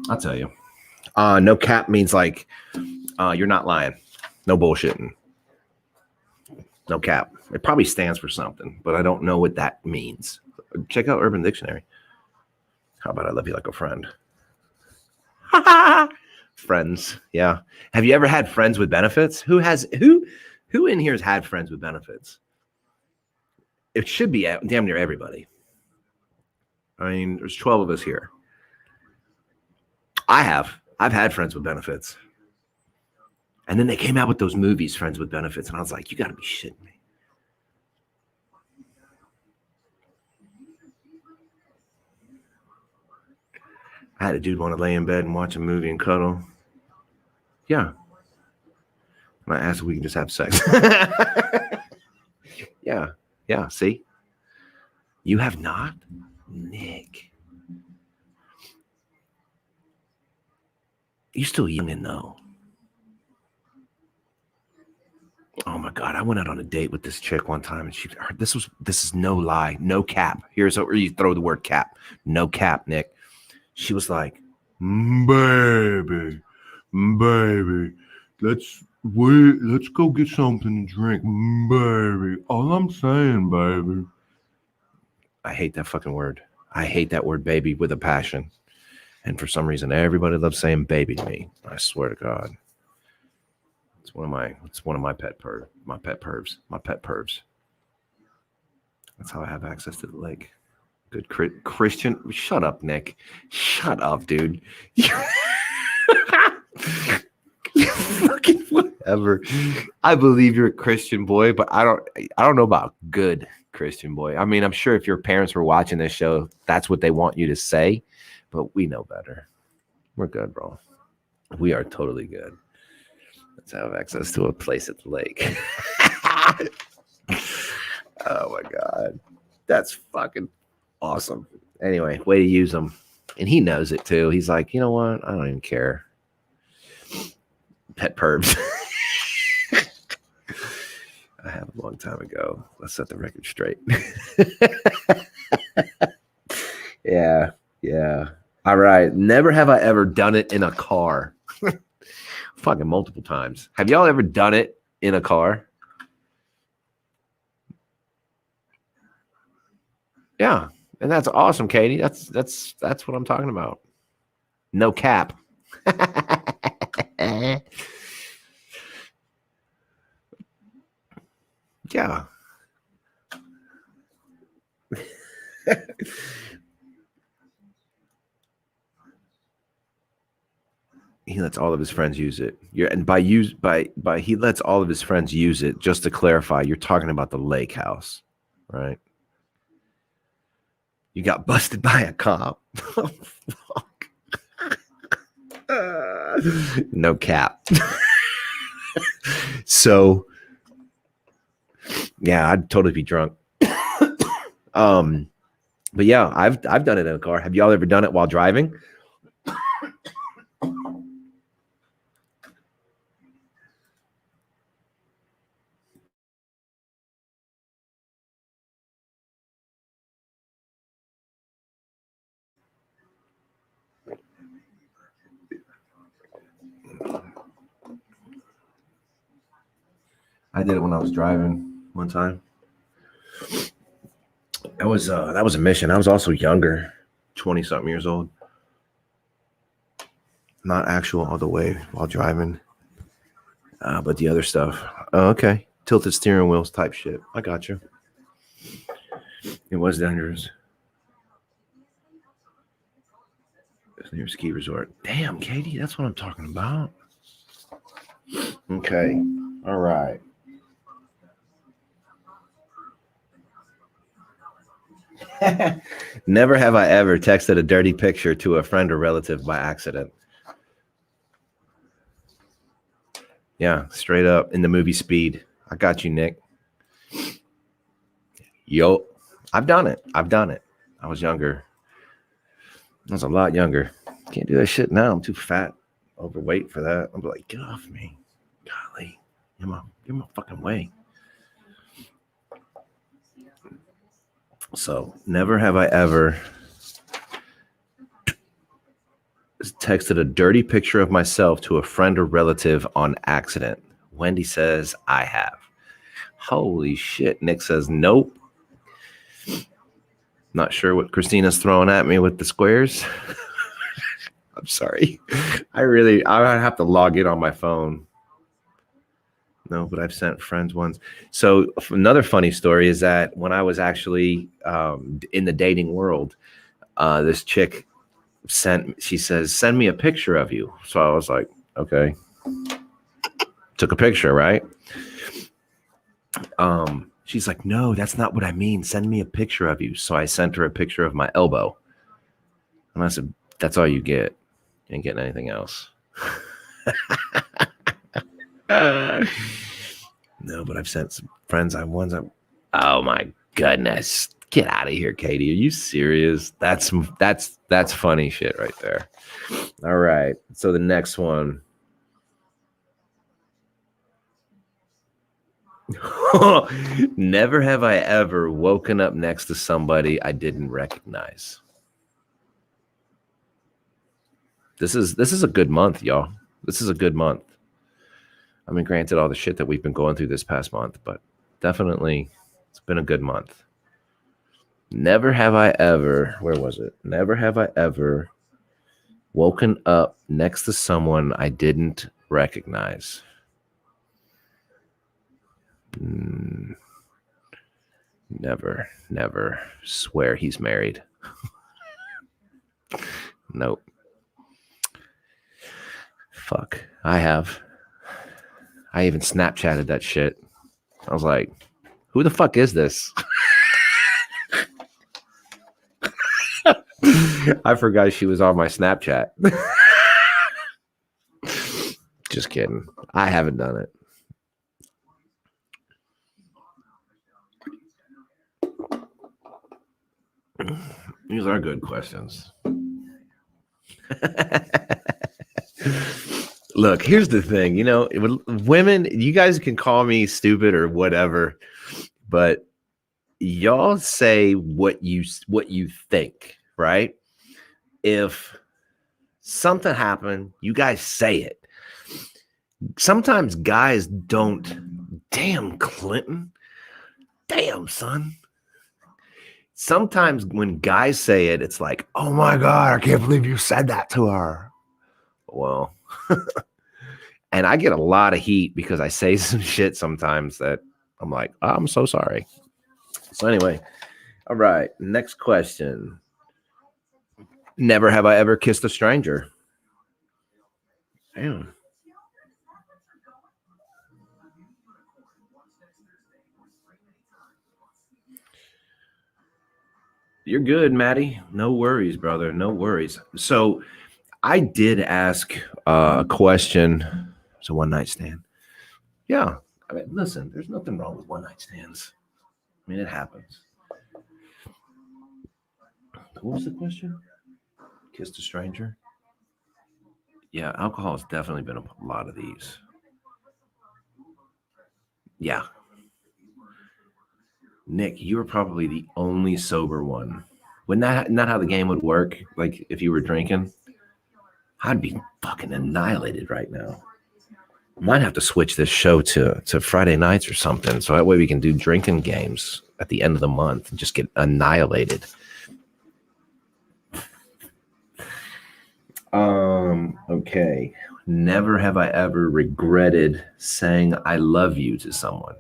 I'll tell you. No cap means like you're not lying. No bullshitting. No cap. It probably stands for something, but I don't know what that means. Check out Urban Dictionary. How about I love you like a friend? Friends. Yeah. Have you ever had friends with benefits? Who in here has had friends with benefits? It should be damn near everybody. I mean, there's 12 of us here. I've had friends with benefits. And then they came out with those movies, Friends with Benefits. And I was like, you got to be shitting me. I had a dude want to lay in bed and watch a movie and cuddle. Yeah. And I asked if we can just have sex. Yeah. Yeah. See? You have not? Nick. You're still young and know. Oh my God. I went out on a date with this chick one time and this is no lie. No cap. Here's where you throw the word cap. No cap, Nick. She was like, baby, let's go get something to drink, baby. All I'm saying, baby. I hate that fucking word. I hate that word, baby, with a passion. And for some reason, everybody loves saying baby to me. I swear to God. It's one of my pet pervs. That's how I have access to the lake. Good Christian. Shut up, Nick. Shut up, dude. Fucking whatever. I believe you're a Christian boy, but I don't know about good Christian boy. I mean, I'm sure if your parents were watching this show, that's what they want you to say, but we know better. We're good, bro. We are totally good. Let's have access to a place at the lake. Oh my God. That's fucking awesome. Anyway, way to use them. And he knows it too. He's like, you know what? I don't even care. Pet pervs. I have a long time ago. Let's set the record straight. Yeah. All right. Never have I ever done it in a car. Fucking multiple times. Have y'all ever done it in a car? Yeah. And that's awesome, Katie. That's what I'm talking about. No cap. Yeah. He lets all of his friends use it. And by he lets all of his friends use it. Just to clarify, you're talking about the lake house, right? You got busted by a cop. Oh, fuck. No cap. So, yeah, I'd totally be drunk. But yeah, I've done it in a car. Have y'all ever done it while driving? I did it when I was driving one time. That was a mission. I was also younger, 20 something years old. Not actual all the way while driving, but the other stuff. Oh, okay, tilted steering wheels type shit. I got you. It was dangerous. It's near ski resort. Damn, Katie, that's what I'm talking about. Okay, all right. Never have I ever texted a dirty picture to a friend or relative by accident. Yeah, straight up in the movie Speed. I got you, Nick. Yo, I've done it. I was younger. I was a lot younger. Can't do that shit now. I'm too fat, overweight for that. I'm like, get off me. Golly, you're my fucking way. So never have I ever texted a dirty picture of myself to a friend or relative on accident. Wendy says I have. Holy shit. Nick says nope. Not sure what Christina's throwing at me with the squares. I'm sorry. I have to log in on my phone. No, but I've sent friends once. So another funny story is that when I was actually in the dating world, this chick she says, send me a picture of you. So I was like, okay. Took a picture, right? She's like, no, that's not what I mean. Send me a picture of you. So I sent her a picture of my elbow. And I said, that's all you get. You ain't getting anything else. No, but I've sent some friends. Oh my goodness. Get out of here, Katie. Are you serious? That's funny shit right there. All right. So the next one. Never have I ever woken up next to somebody I didn't recognize. This is a good month, y'all. This is a good month. I mean, granted, all the shit that we've been going through this past month, but definitely it's been a good month. Never have I ever, where was it? Never have I ever woken up next to someone I didn't recognize. Never. Swear he's married. Nope. Fuck. I have. I even Snapchatted that shit. I was like, who the fuck is this? I forgot she was on my Snapchat. Just kidding. I haven't done it. These are good questions. Look, here's the thing. You know, women, you guys can call me stupid or whatever, but y'all say what you think, right? If something happened, you guys say it. Sometimes guys don't. Damn, Clinton. Damn, son. Sometimes when guys say it, it's like, oh my God, I can't believe you said that to her. Well, and I get a lot of heat because I say some shit sometimes that I'm like, oh, I'm so sorry. So anyway, all right, next question. Never have I ever kissed a stranger. Damn. You're good, Maddie. No worries, brother. No worries. So I did ask a question. It's a one night stand. Yeah. I mean, listen, there's nothing wrong with one night stands. I mean, it happens. What was the question? Kissed a stranger? Yeah, alcohol has definitely been a lot of these. Yeah. Nick, you were probably the only sober one. Wouldn't that not how the game would work? Like if you were drinking, I'd be fucking annihilated right now. Might have to switch this show to Friday nights or something, so that way we can do drinking games at the end of the month and just get annihilated. Okay. Never have I ever regretted saying I love you to someone.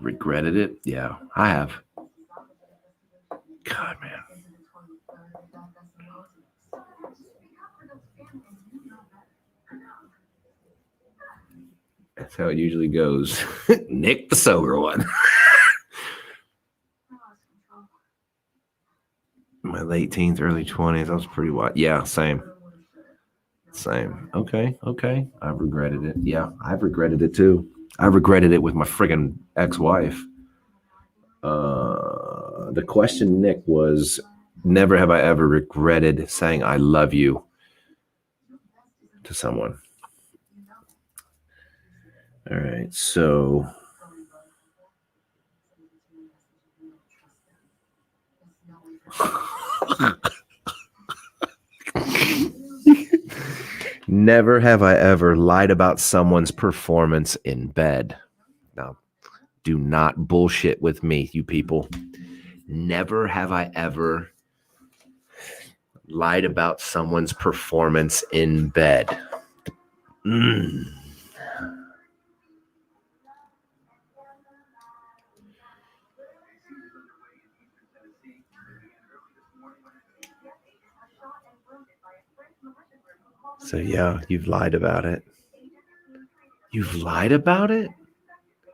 Regretted it? Yeah, I have. God, man. That's how it usually goes. Nick, the sober one. My late teens, early 20s. I was pretty wild. Yeah, same. Same. Okay. I've regretted it. Yeah, I've regretted it too. I regretted it with my friggin' ex-wife. The question, Nick, was never have I ever regretted saying I love you to someone. All right, so never have I ever lied about someone's performance in bed. Now, do not bullshit with me, you people. Never have I ever lied about someone's performance in bed. So yeah, you've lied about it. You've lied about it?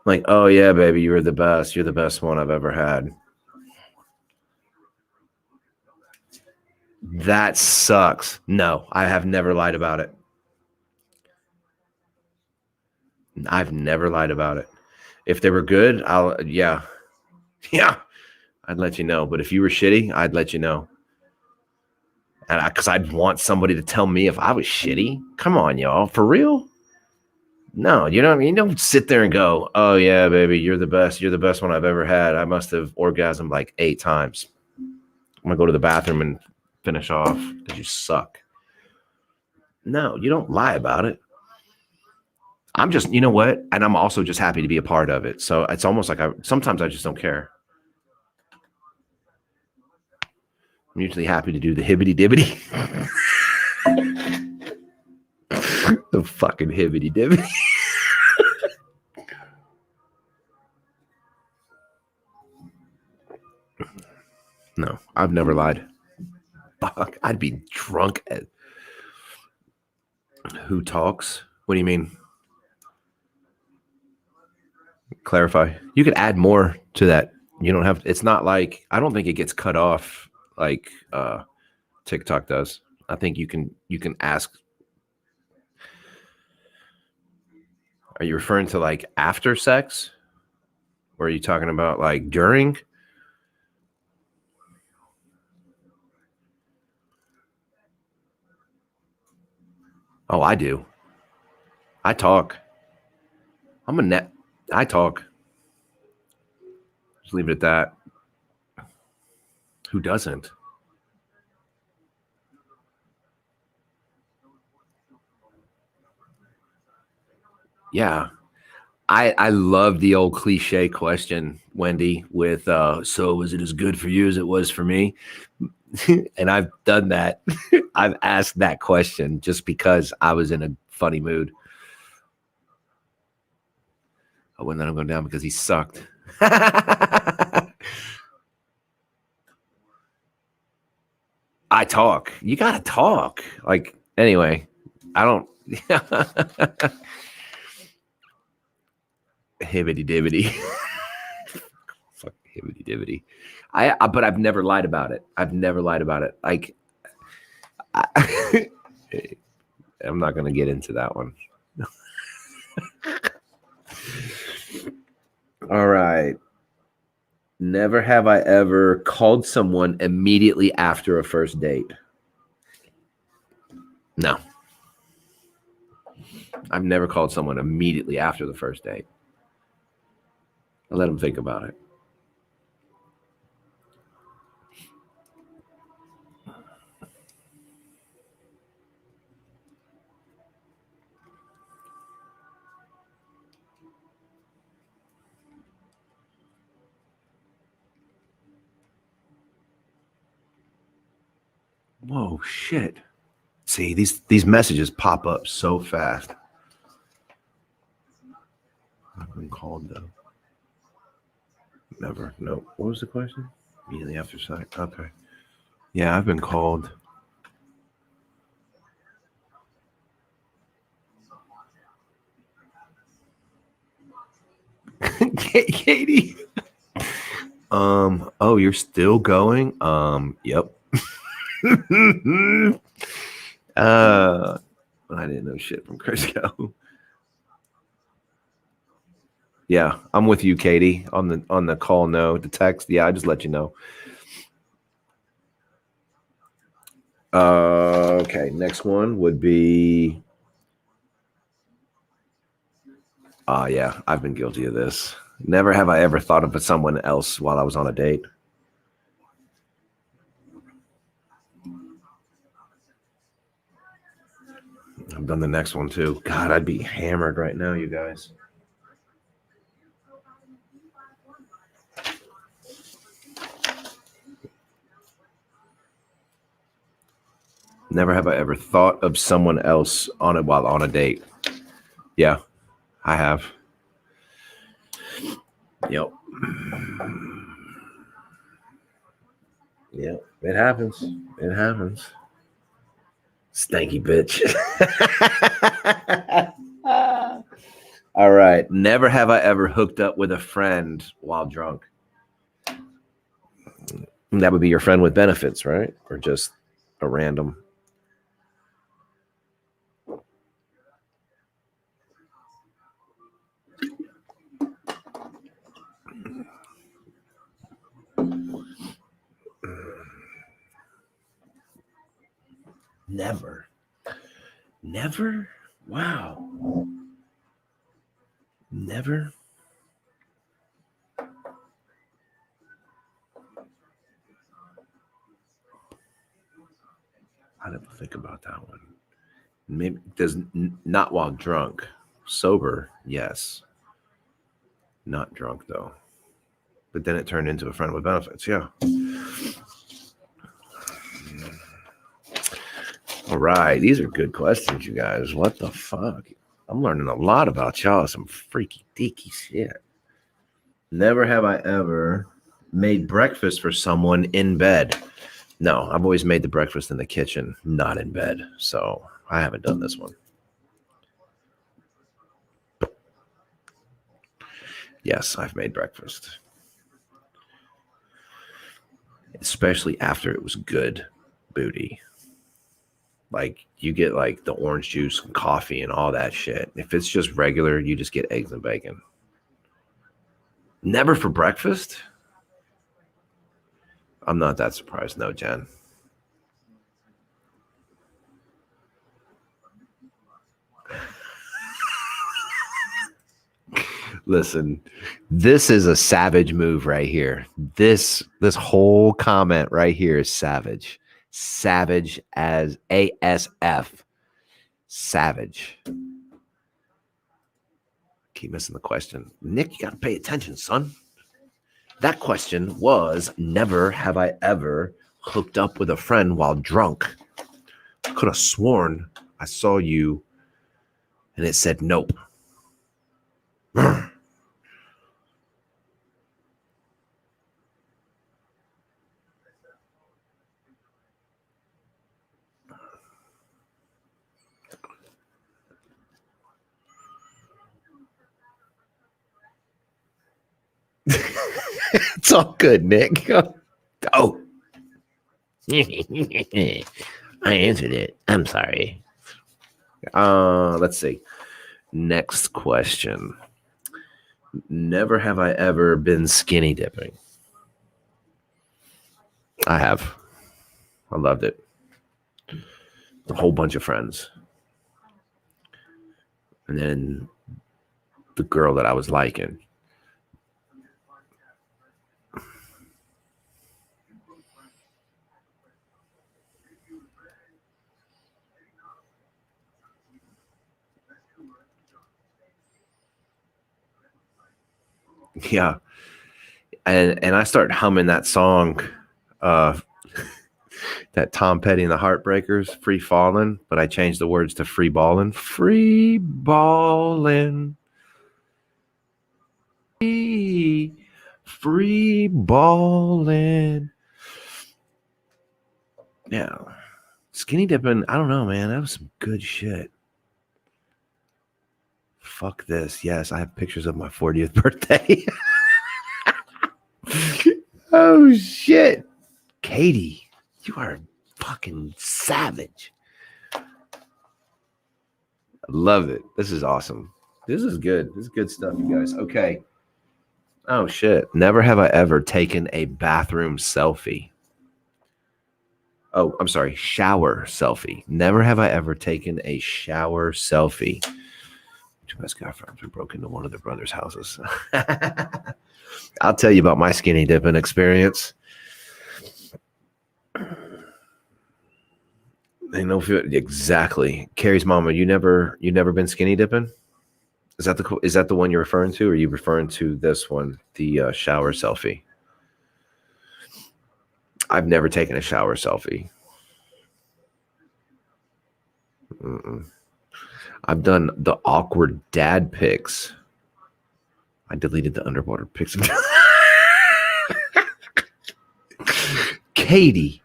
Like, oh yeah, baby, you're the best. You're the best one I've ever had. That sucks. No, I have never lied about it. I've never lied about it. If they were good, yeah, I'd let you know. But if you were shitty, I'd let you know. And because I'd want somebody to tell me if I was shitty. Come on, y'all, for real? No, you know what I mean? You don't sit there and go, oh yeah, baby, you're the best. You're the best one I've ever had. I must have orgasmed like 8 times. I'm gonna go to the bathroom and finish off because you suck. No, you don't lie about it. I'm just, you know what? And I'm also just happy to be a part of it. So it's almost like sometimes I just don't care. I'm usually happy to do the hibbity dibbity. The fucking hibbity dibbity. No, I've never lied. Fuck, I'd be drunk at who talks? What do you mean? Clarify. You could add more to that. You don't have, it's not like, I don't think it gets cut off like TikTok does. I think you can ask. Are you referring to like after sex? Or are you talking about like during? Oh, I do. I talk. I talk. Just leave it at that. Who doesn't? Yeah. I love the old cliche question, Wendy, with so was it as good for you as it was for me? And I've done that. I've asked that question just because I was in a funny mood. I wouldn't let him go down because he sucked. I talk. You gotta talk. Like, anyway, I don't. Hibbity dibbity. Fuck hibbity dibbity. But I've never lied about it. I've never lied about it. Like, I'm not gonna get into that one. All right. Never have I ever called someone immediately after a first date. No. I've never called someone immediately after the first date. I let them think about it. Whoa, shit. See, these messages pop up so fast. I've been called though. Never. No. What was the question? Immediately after sex. Okay. Yeah, I've been called. Katie. Oh, you're still going? Yep. I didn't know shit from Crisco. Yeah, I'm with you, Katie, on the call. No, the text. Yeah, I just let you know. Okay, next one would be. Yeah, I've been guilty of this. Never have I ever thought of someone else while I was on a date. I've done the next one too. God, I'd be hammered right now, you guys. Never have I ever thought of someone else on it while on a date. Yeah, I have. Yep. Yep. It happens. It happens. Stanky bitch. All right. Never have I ever hooked up with a friend while drunk. That would be your friend with benefits, right? Or just a random. Never. Never? Wow. Never? I never think about that one. Maybe does not while drunk. Sober, yes. Not drunk though. But then it turned into a friend with benefits. Yeah. All right. These are good questions, you guys. What the fuck? I'm learning a lot about y'all. Some freaky deaky shit. Never have I ever made breakfast for someone in bed. No, I've always made the breakfast in the kitchen, not in bed. So I haven't done this one. Yes, I've made breakfast. Especially after it was good booty. Like you get like the orange juice and coffee and all that shit. If it's just regular, you just get eggs and bacon. Never for breakfast? I'm not that surprised. No, Jen. Listen, this is a savage move right here. This whole comment right here is savage. Savage as ASF. Savage. Keep missing the question. Nick, you got to pay attention, son. That question was, never have I ever hooked up with a friend while drunk. I could have sworn I saw you and it said nope. It's all good, Nick. Oh, I answered it. I'm sorry. Let's see. Next question. Never have I ever been skinny dipping. I have. I loved it. A whole bunch of friends. And then the girl that I was liking. Yeah. And I started humming that song, that Tom Petty and the Heartbreakers, Free Fallin', but I changed the words to Free Ballin'. Free ballin'. Free ballin'. Yeah. Skinny dipping, I don't know, man. That was some good shit. Fuck this. Yes, I have pictures of my 40th birthday. Oh, shit. Katie, you are fucking savage. I love it. This is awesome. This is good. This is good stuff, you guys. Okay. Oh, shit. Never have I ever taken a bathroom selfie. Oh, I'm sorry. Shower selfie. Never have I ever taken a shower selfie. Two best guy friends who broke into one of their brother's houses. I'll tell you about my skinny dipping experience. They know exactly. Carrie's mama, you never been skinny dipping? Is that the one you're referring to, or are you referring to this one, the shower selfie? I've never taken a shower selfie. Mm-mm. I've done the awkward dad pics. I deleted the underwater pics. Katie.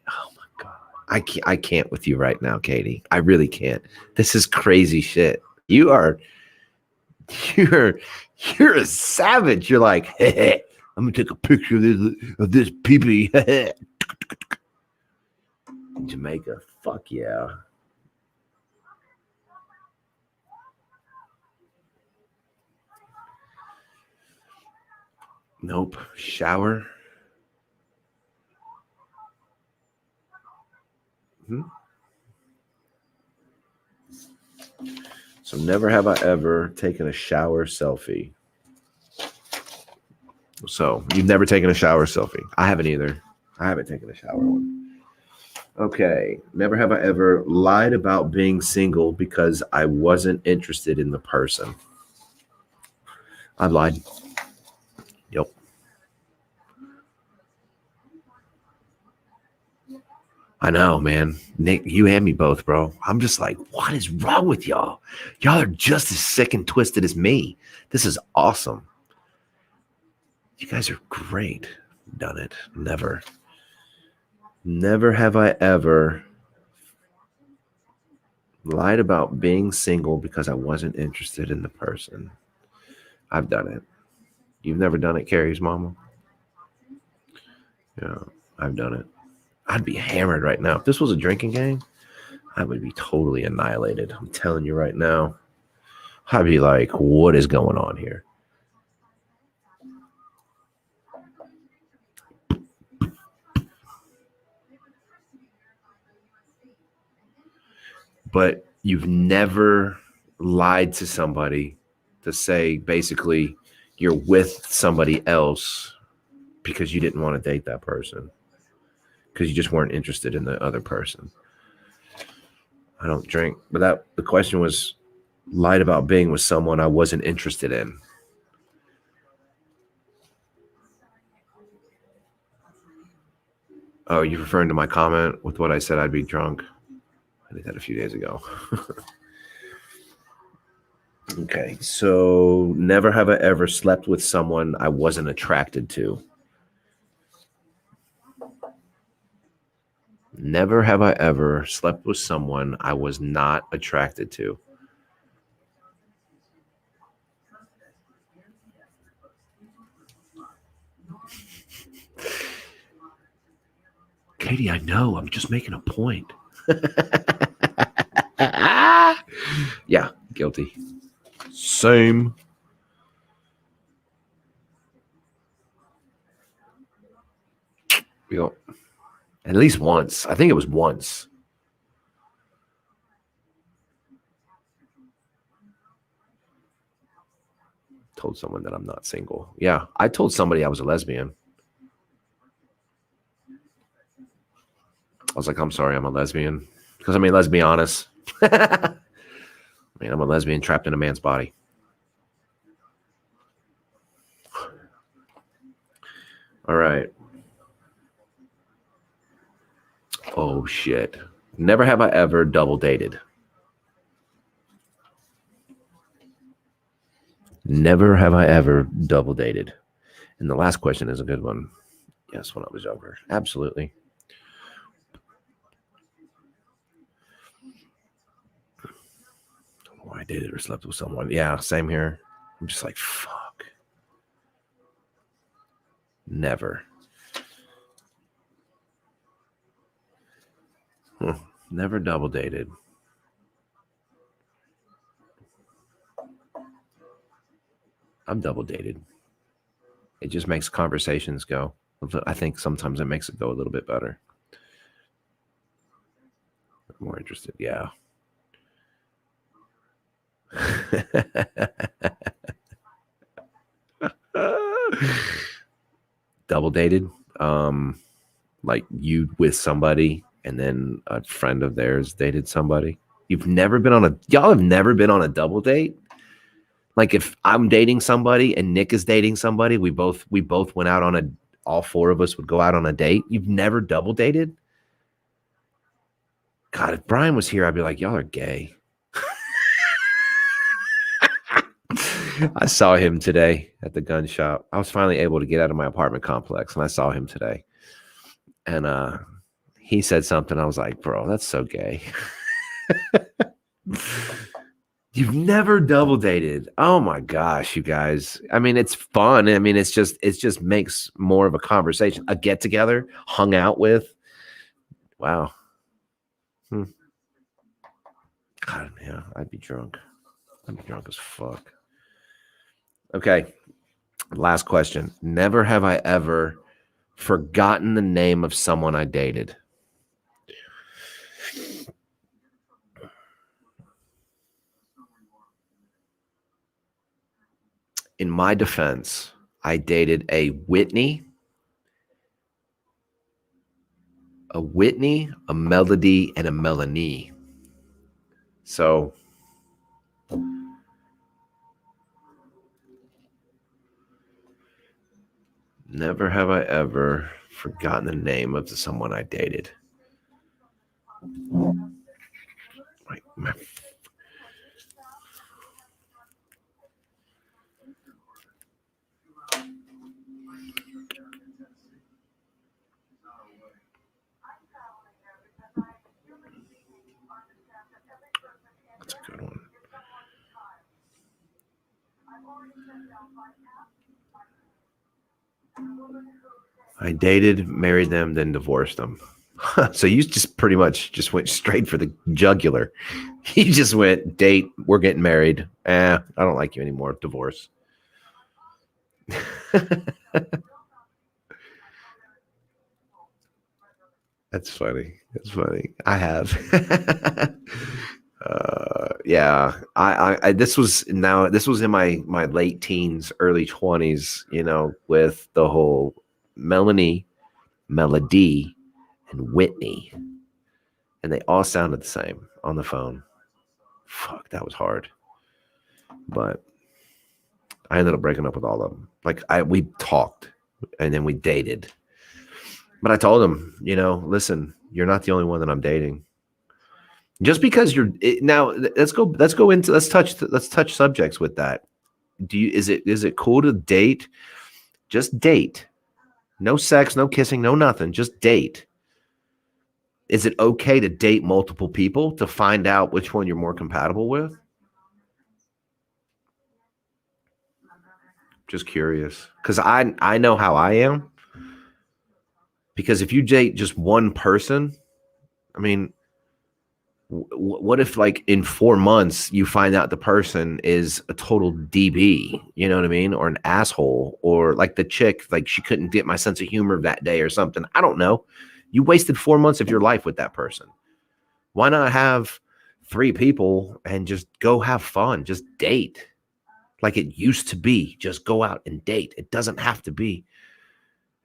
Oh my God. I can't with you right now, Katie. I really can't. This is crazy shit. You're a savage. You're like, hey, I'm gonna take a picture of this pee-pee. Jamaica. Fuck yeah. Nope. Shower. So never have I ever taken a shower selfie. So you've never taken a shower selfie. I haven't either. I haven't taken a shower one. Okay. Never have I ever lied about being single because I wasn't interested in the person. I've lied. Yep. I know, man. Nick, you and me both, bro. I'm just like, what is wrong with y'all? Y'all are just as sick and twisted as me. This is awesome. You guys are great. Done it. Never. Never have I ever lied about being single because I wasn't interested in the person. I've done it. You've never done it, Carrie's mama? Yeah, I've done it. I'd be hammered right now. If this was a drinking game, I would be totally annihilated. I'm telling you right now. I'd be like, what is going on here? But you've never lied to somebody to say basically you're with somebody else because you didn't want to date that person, because you just weren't interested in the other person. I don't drink, but the question was lied about being with someone I wasn't interested in. Oh, you're referring to my comment with what I said I'd be drunk? I did that a few days ago. Okay, so never have I ever slept with someone I wasn't attracted to. Never have I ever slept with someone I was not attracted to. Katie, I know. I'm just making a point. Yeah, guilty. Same. Yep. At least once. I think it was once. Told someone that I'm not single. Yeah, I told somebody I was a lesbian. I was like, I'm sorry, I'm a lesbian. Because I mean, let's be honest. I mean, I'm a lesbian trapped in a man's body. All right. Oh, shit. Never have I ever double dated. Never have I ever double dated. And the last question is a good one. Yes, when I was younger. Absolutely. Oh, I dated or slept with someone. Yeah, same here. I'm just like, fuck. Never. Never double dated. I'm double dated. It just makes conversations go. I think sometimes it makes it go a little bit better. I'm more interested. Yeah. Double dated. Like you with somebody and then a friend of theirs dated somebody. Y'all have never been on a double date? Like if I'm dating somebody and Nick is dating somebody, we both went out on all four of us would go out on a date. You've never double dated? God, if Brian was here, I'd be like, y'all are gay. I saw him today at the gun shop. I was finally able to get out of my apartment complex and I saw him today. And he said something. I was like, bro, that's so gay. You've never double dated. Oh my gosh, you guys. I mean, it's fun. I mean, it just makes more of a conversation, a get together, hung out with. Wow. God, yeah, I'd be drunk. I'd be drunk as fuck. Okay. Last question. Never have I ever forgotten the name of someone I dated. In my defense, I dated a Whitney, a Melody, and a Melanie. So never have I ever forgotten the name of someone I dated. My That's a good one. I dated, married them, then divorced them. So you just pretty much just went straight for the jugular. You just went date, we're getting married. I don't like you anymore. Divorce. That's funny. That's funny. I have. Yeah. This was in my late teens, early 20s, with the whole Melanie, Melody, and Whitney. And they all sounded the same on the phone. Fuck, that was hard. But I ended up breaking up with all of them. Like we talked and then we dated. But I told him, listen, you're not the only one that I'm dating. Just because now, let's touch subjects with that. Is it cool to date? Just date. No sex, no kissing, no nothing. Just date. Is it okay to date multiple people to find out which one you're more compatible with? Just curious. Because I know how I am. Because if you date just one person, I mean, what if like in 4 months you find out the person is a total DB, you know what I mean? Or an asshole, or like the chick, like she couldn't get my sense of humor that day or something. I don't know. You wasted 4 months of your life with that person. Why not have 3 people and just go have fun? Just date like it used to be. Just go out and date. It doesn't have to be.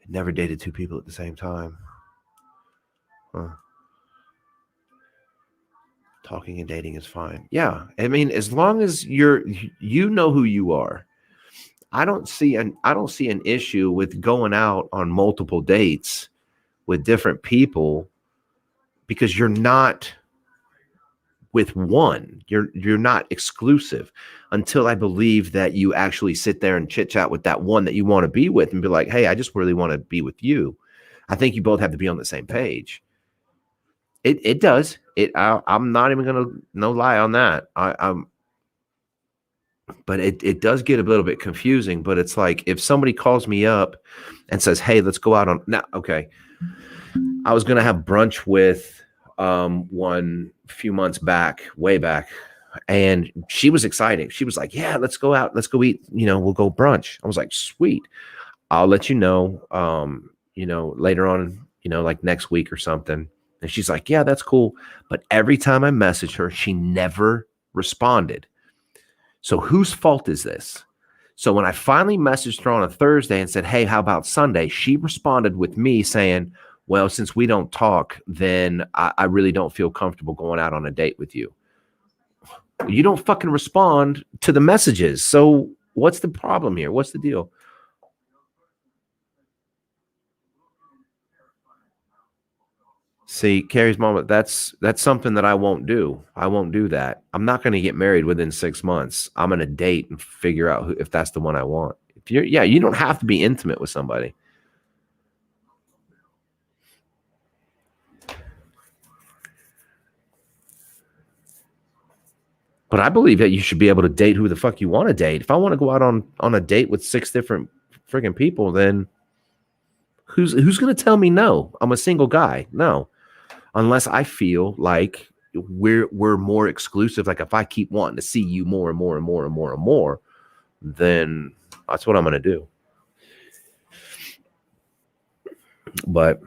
I never dated 2 people at the same time. Huh. Talking and dating is fine. Yeah. I mean, as long as you know who you are. I don't see an issue with going out on multiple dates with different people, because you're not with one. You're not exclusive until I believe that you actually sit there and chit chat with that one that you want to be with and be like, hey, I just really want to be with you. I think you both have to be on the same page. It does. I'm not even gonna no lie on that. But it does get a little bit confusing. But it's like if somebody calls me up and says, hey, let's go out on now. Okay. I was gonna have brunch with one few months back, way back, and she was excited. She was like, yeah, let's go out, let's go eat, we'll go brunch. I was like, sweet. I'll let you know later on, like next week or something. And she's like, yeah, that's cool. But every time I messaged her, she never responded. So whose fault is this? So when I finally messaged her on a Thursday and said, hey, how about Sunday? She responded with me saying, well, since we don't talk, then I really don't feel comfortable going out on a date with you. You don't fucking respond to the messages. So what's the problem here? What's the deal? See, Carrie's mom, that's something that I won't do. I won't do that. I'm not going to get married within 6 months. I'm going to date and figure out if that's the one I want. You don't have to be intimate with somebody. But I believe that you should be able to date who the fuck you want to date. If I want to go out on a date with 6 different friggin' people, then who's going to tell me no? I'm a single guy. No. Unless I feel like we're more exclusive. Like if I keep wanting to see you more and more and more and more and more, then that's what I'm going to do. But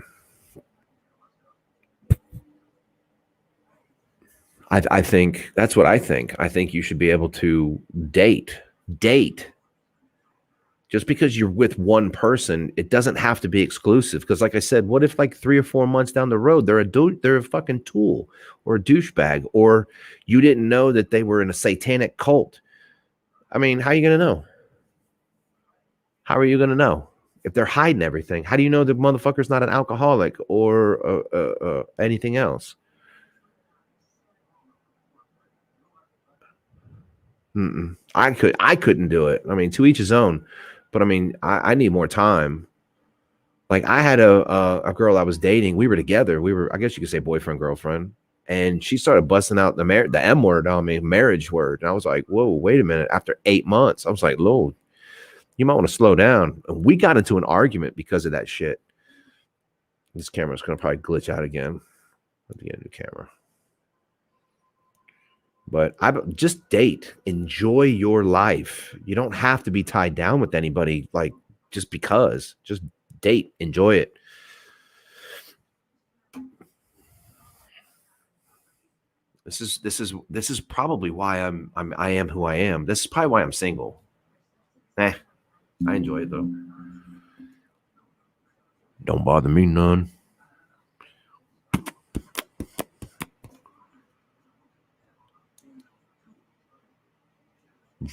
I think that's what I think. I think you should be able to date. Just because you're with one person, it doesn't have to be exclusive. Because like I said, what if like 3 or 4 months down the road, they're a fucking tool or a douchebag, or you didn't know that they were in a satanic cult? I mean, how are you going to know? How are you going to know if they're hiding everything? How do you know the motherfucker's not an alcoholic or anything else? I couldn't do it. I mean, to each his own. But I mean, I need more time. Like I had a girl I was dating. We were together. We were, I guess you could say, boyfriend, girlfriend. And she started busting out the M word on me, marriage word. And I was like, whoa, wait a minute. After 8 months, I was like, Lord, you might want to slow down. And we got into an argument because of that shit. This camera's going to probably glitch out again. Let me get a new camera. But I just date, enjoy your life. You don't have to be tied down with anybody, like just because. Just date, enjoy it. This is probably why I am who I am. This is probably why I'm single. I enjoy it though. Don't bother me none.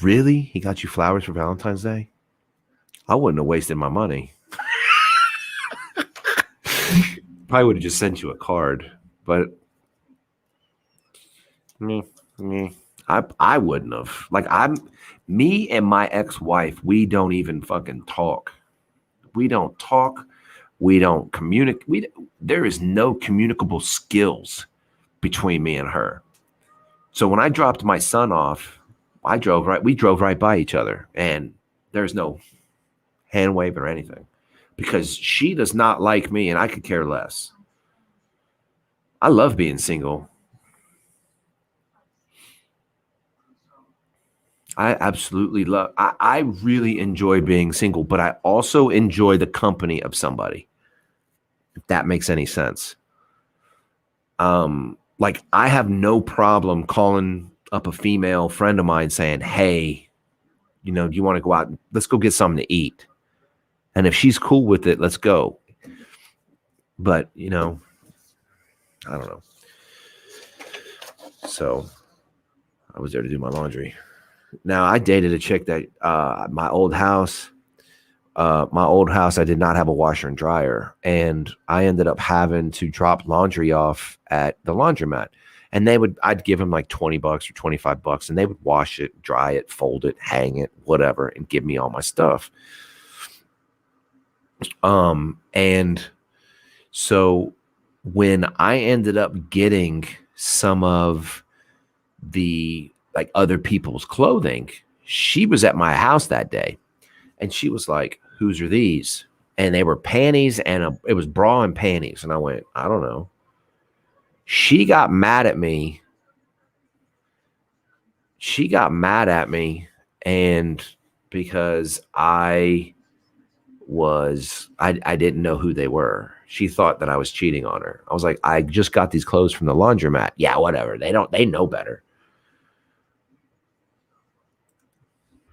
Really? He got you flowers for Valentine's Day? I wouldn't have wasted my money. Probably would have just sent you a card, but I wouldn't have. Like me and my ex-wife, we don't even fucking talk. We don't talk. We don't communicate. There is no communicable skills between me and her. So when I dropped my son off, we drove right by each other, and there's no hand wave or anything. because she does not like me and I could care less. I love being single. I absolutely love, I really enjoy being single, but I also enjoy the company of somebody, if that makes any sense. Like I have no problem calling up a female friend of mine saying, hey, do you want to go out? Let's go get something to eat. And if she's cool with it, let's go. But, I don't know. So I was there to do my laundry. Now I dated a chick that my old house, I did not have a washer and dryer, and I ended up having to drop laundry off at the laundromat. And I'd give them like $20 or $25, and they would wash it, dry it, fold it, hang it, whatever, and give me all my stuff. And so when I ended up getting some of the like other people's clothing, she was at my house that day, and she was like, whose are these? And they were panties, and it was bra and panties. And I went, I don't know. She got mad at me. And because I didn't know who they were. She thought that I was cheating on her. I was like, I just got these clothes from the laundromat. Yeah, whatever. They know better.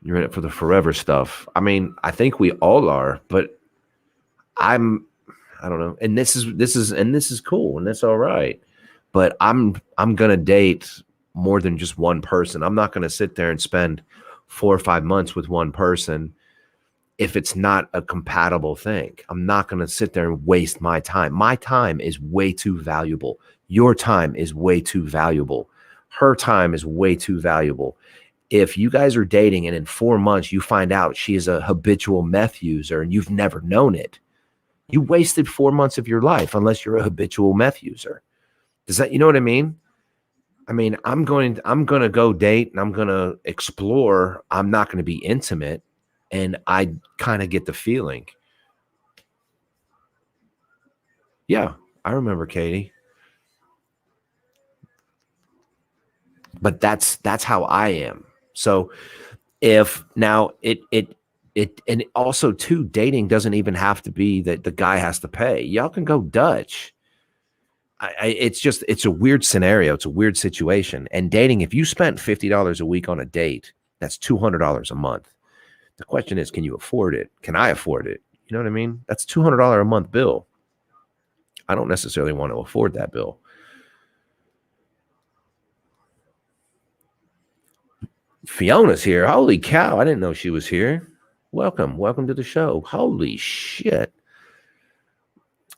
You're in it for the forever stuff. I mean, I think we all are, but I don't know. And this is cool, and that's all right. But I'm gonna date more than just one person. I'm not gonna sit there and spend 4 or 5 months with one person if it's not a compatible thing. I'm not gonna sit there and waste my time. My time is way too valuable. Your time is way too valuable. Her time is way too valuable. If you guys are dating and in 4 months you find out she is a habitual meth user and you've never known it, you wasted 4 months of your life unless you're a habitual meth user. Does that, you know what I mean? I mean, I'm going to go date and I'm going to explore. I'm not going to be intimate. And I kind of get the feeling. Yeah, I remember Katie. But that's how I am. So if now it and also too, dating doesn't even have to be that the guy has to pay. Y'all can go Dutch. It's a weird scenario. It's a weird situation. And dating, if you spent $50 a week on a date, that's $200 a month. The question is, can you afford it? Can I afford it? You know what I mean? That's $200 a month bill. I don't necessarily want to afford that bill. Fiona's here. Holy cow. I didn't know she was here. Welcome to the show. Holy shit.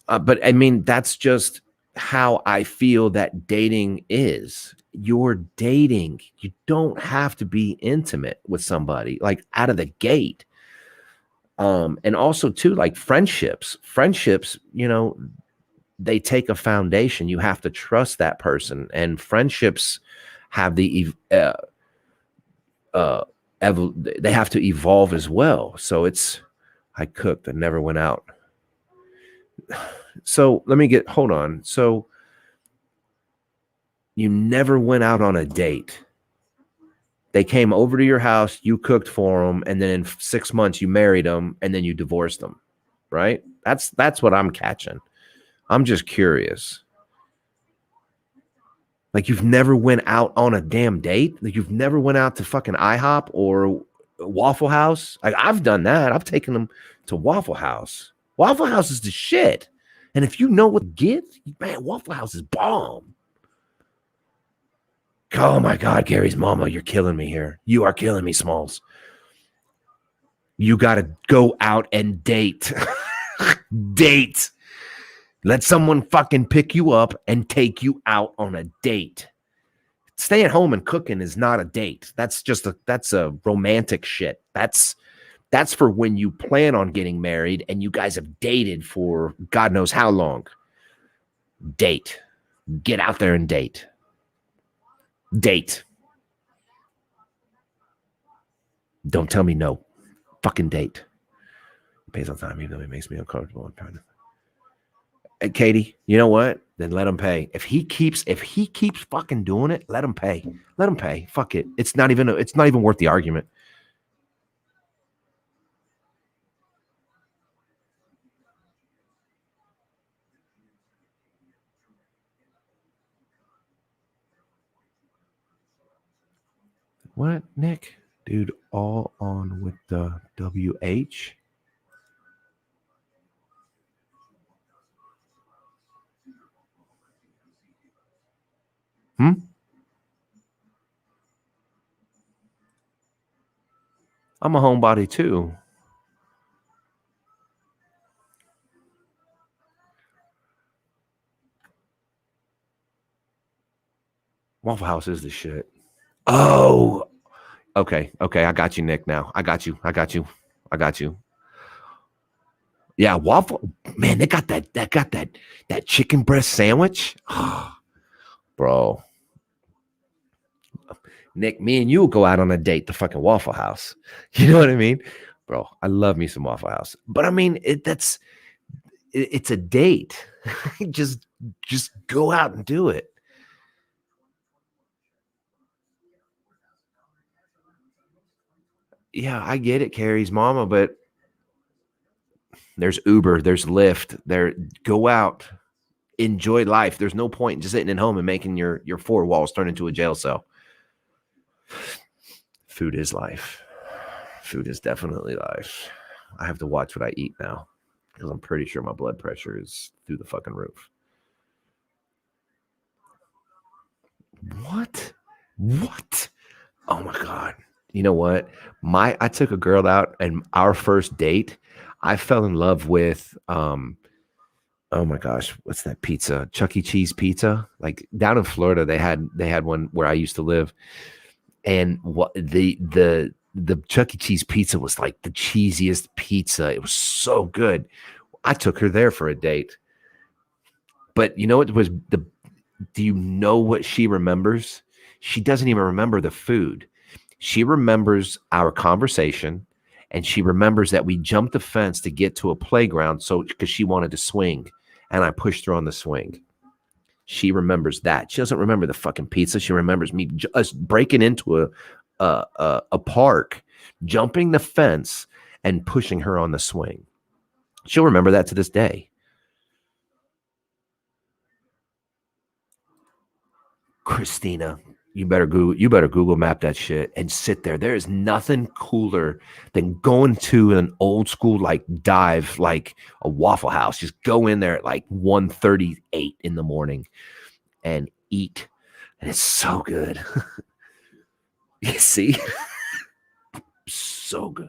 But I mean, that's just how I feel that dating is. You're dating. You don't have to be intimate with somebody like out of the gate. And also too, like friendships, they take a foundation. You have to trust that person, and friendships have they have to evolve as well. So I cooked and never went out. So hold on. So you never went out on a date. They came over to your house, you cooked for them, and then in 6 months you married them, and then you divorced them, right? That's what I'm catching. I'm just curious. Like you've never went out on a damn date? Like you've never went out to fucking IHOP or Waffle House? Like I've done that. I've taken them to Waffle House. Waffle House is the shit. And if you know what to get, man, Waffle House is bomb. Oh my God, Gary's mama, you're killing me here. You are killing me, Smalls. You got to go out and date. Date. Let someone fucking pick you up and take you out on a date. Staying home and cooking is not a date. That's a romantic shit. That's for when you plan on getting married and you guys have dated for God knows how long. Date. Get out there and date. Date. Don't tell me no. Fucking date. He pays on time, even though it makes me uncomfortable. I'm trying to. Hey, Katie, you know what? Then let him pay. If he keeps fucking doing it, let him pay. Let him pay. Fuck it. It's not even worth the argument. What, Nick? Dude, all on with the WH. Hmm? I'm a homebody too. Waffle House is the shit. Oh, okay. Okay. I got you, Nick, now. I got you. Yeah, waffle. Man, they got that chicken breast sandwich. Bro. Nick, me and you will go out on a date to fucking Waffle House. You know what I mean? Bro, I love me some Waffle House. But I mean, it's a date. just go out and do it. Yeah, I get it, Carrie's mama, but there's Uber, there's Lyft. There, go out, enjoy life. There's no point in just sitting at home and making your four walls turn into a jail cell. Food is life. Food is definitely life. I have to watch what I eat now because I'm pretty sure my blood pressure is through the fucking roof. What? What? Oh my God. You know what? I took a girl out and our first date, I fell in love with oh my gosh, what's that pizza? Chuck E. Cheese pizza. Like down in Florida, they had one where I used to live. And what the Chuck E. Cheese pizza was like the cheesiest pizza. It was so good. I took her there for a date. But you know what was the do you know what she remembers? She doesn't even remember the food. She remembers our conversation and she remembers that we jumped the fence to get to a playground so because she wanted to swing and I pushed her on the swing. She remembers that. She doesn't remember the fucking pizza. She remembers me us breaking into a park, jumping the fence and pushing her on the swing. She'll remember that to this day. Christina, you better Google map that shit and sit there. There is nothing cooler than going to an old school like dive, like a Waffle House. Just go in there at like 1:38 in the morning and eat. And it's so good. You see? So good.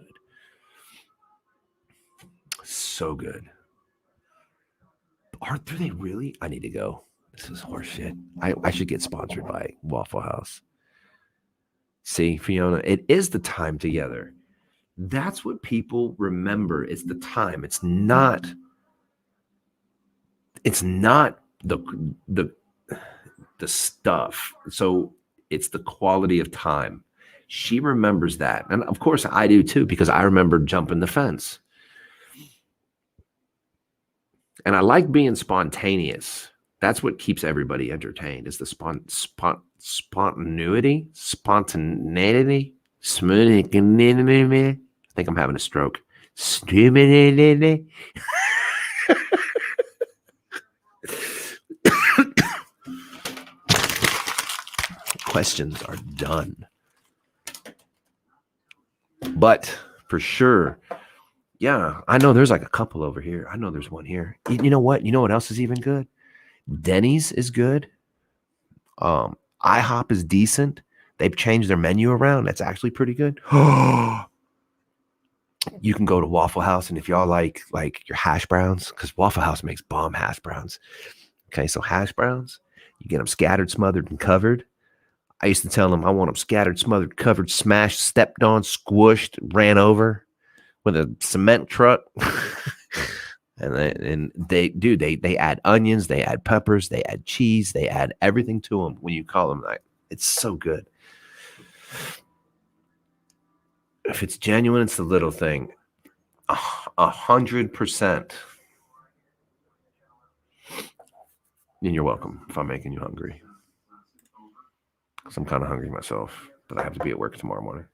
So good. Do they really? I need to go. This is horseshit. I should get sponsored by Waffle House. See, Fiona, it is the time together. That's what people remember is the time. It's not the the stuff. So it's the quality of time. She remembers that. And of course I do too, because I remember jumping the fence. And I like being spontaneous. That's what keeps everybody entertained is the spontaneity. I think I'm having a stroke. Questions are done. But for sure, yeah, I know there's like a couple over here. I know there's one here. You know what? You know what else is even good? Denny's is good. IHOP is decent. They've changed their menu around. That's actually pretty good. You can go to Waffle House, and if y'all like your hash browns, because Waffle House makes bomb hash browns. Okay, so hash browns, you get them scattered, smothered, and covered. I used to tell them I want them scattered, smothered, covered, smashed, stepped on, squished, ran over with a cement truck. and they add onions, they add peppers, they add cheese, they add everything to them when you call them that. It's so good. If it's genuine, it's the little thing. 100%. And you're welcome if I'm making you hungry. Because I'm kind of hungry myself, but I have to be at work tomorrow morning.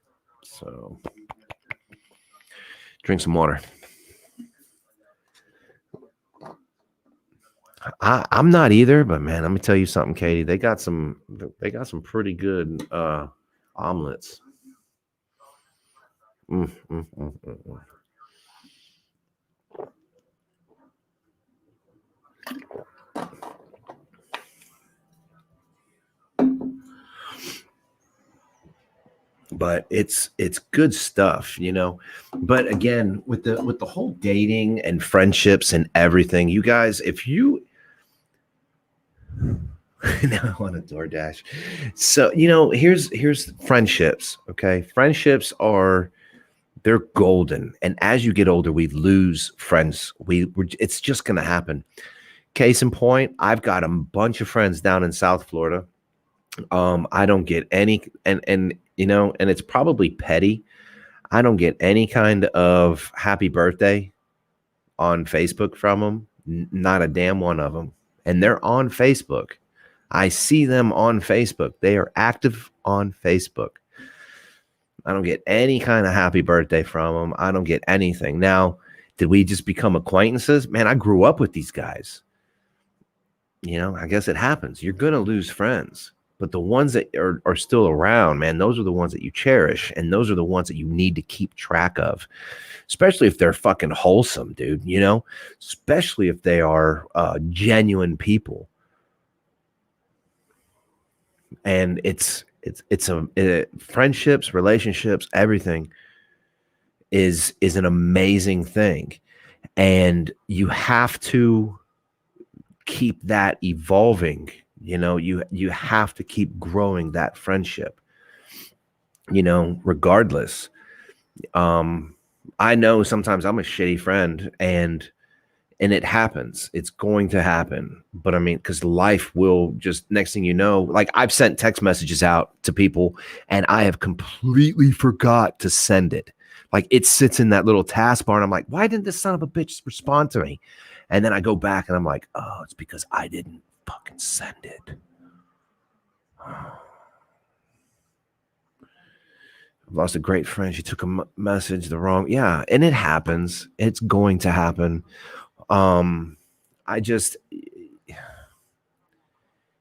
So drink some water. I'm not either, but man, let me tell you something, Katie. They got some pretty good omelets. Mm, mm, mm, mm, mm. But it's good stuff, you know. But again, with the whole dating and friendships and everything, you guys, if you now I want a DoorDash. So, you know, here's friendships, okay? Friendships are they're golden. And as you get older, we lose friends. It's just gonna happen. Case in point, I've got a bunch of friends down in South Florida. I don't get any and you know, and it's probably petty. I don't get any kind of happy birthday on Facebook from them. Not a damn one of them. And they're on Facebook. I see them on Facebook. They are active on Facebook. I don't get any kind of happy birthday from them. I don't get anything. Now, did we just become acquaintances? Man, I grew up with these guys. You know, I guess it happens. You're going to lose friends. But the ones that are still around, man, those are the ones that you cherish. And those are the ones that you need to keep track of, especially if they're fucking wholesome, dude, you know, especially if they are genuine people. And it's friendships, relationships, everything is an amazing thing. And you have to keep that evolving. You know, you have to keep growing that friendship, you know, regardless. I know sometimes I'm a shitty friend and it happens. It's going to happen. But I mean, because life will just next thing you know, like I've sent text messages out to people and I have completely forgot to send it. Like it sits in that little taskbar and I'm like, why didn't this son of a bitch respond to me? And then I go back and I'm like, oh, it's because I didn't fucking send it. I've lost a great friend. She took a message the wrong. Yeah. And it happens. It's going to happen. I just,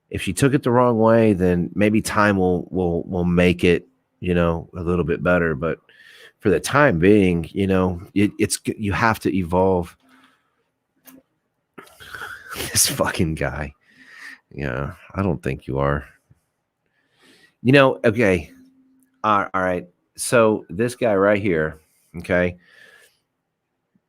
if she took it the wrong way, then maybe time will make it, you know, a little bit better. But for the time being, you know, it's you have to evolve. This fucking guy. Yeah, I don't think you are. You know, okay. All right. So this guy right here, okay.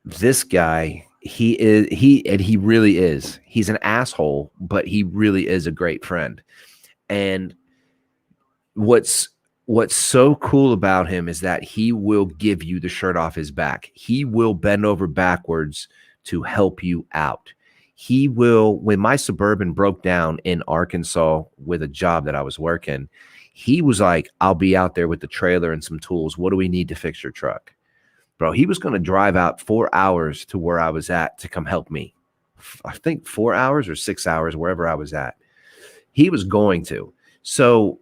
This guy, he really is. He's an asshole, but he really is a great friend. And what's so cool about him is that he will give you the shirt off his back. He will bend over backwards to help you out. He will, when my Suburban broke down in Arkansas with a job that I was working, he was like, I'll be out there with the trailer and some tools. What do we need to fix your truck? Bro, he was going to drive out 4 hours to where I was at to come help me. I think 4 hours or 6 hours, wherever I was at. He was going to. So,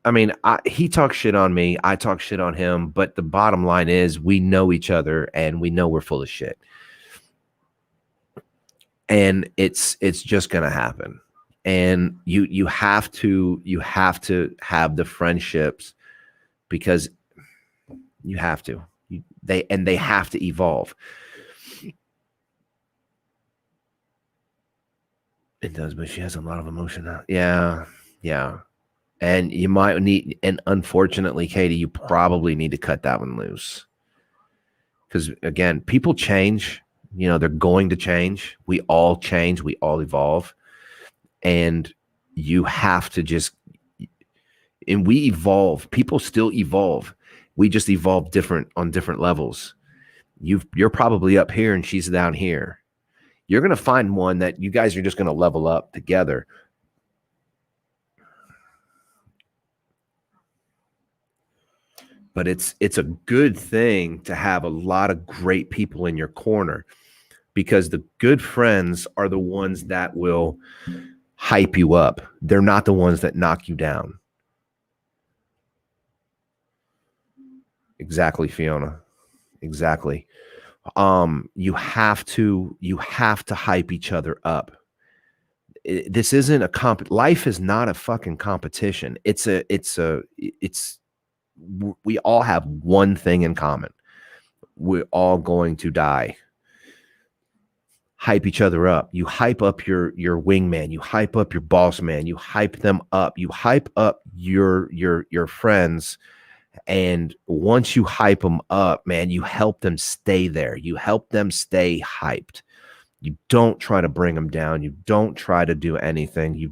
I mean, he talks shit on me. I talk shit on him. But the bottom line is we know each other and we know we're full of shit. And it's just going to happen. And you have to have the friendships because you have to. They have to evolve. It does, but she has a lot of emotion now. Yeah. And you might need, and unfortunately, Katie, you probably need to cut that one loose. Because again, people change, you know, they're going to change. We all change, we all evolve. And you have to just, and we evolve. People still evolve. We just evolve on different levels. You're probably up here and she's down here. You're going to find one that you guys are just going to level up together. But it's a good thing to have a lot of great people in your corner, because the good friends are the ones that will hype you up. They're not the ones that knock you down. Exactly, Fiona. Exactly. You have to hype each other up. This isn't a life is not a fucking competition. We all have one thing in common. We're all going to die. Hype each other up. You hype up your wingman, you hype up your boss man, you hype them up, you hype up your friends. And once you hype them up, man, you help them stay there. You help them stay hyped. You don't try to bring them down. You don't try to do anything. You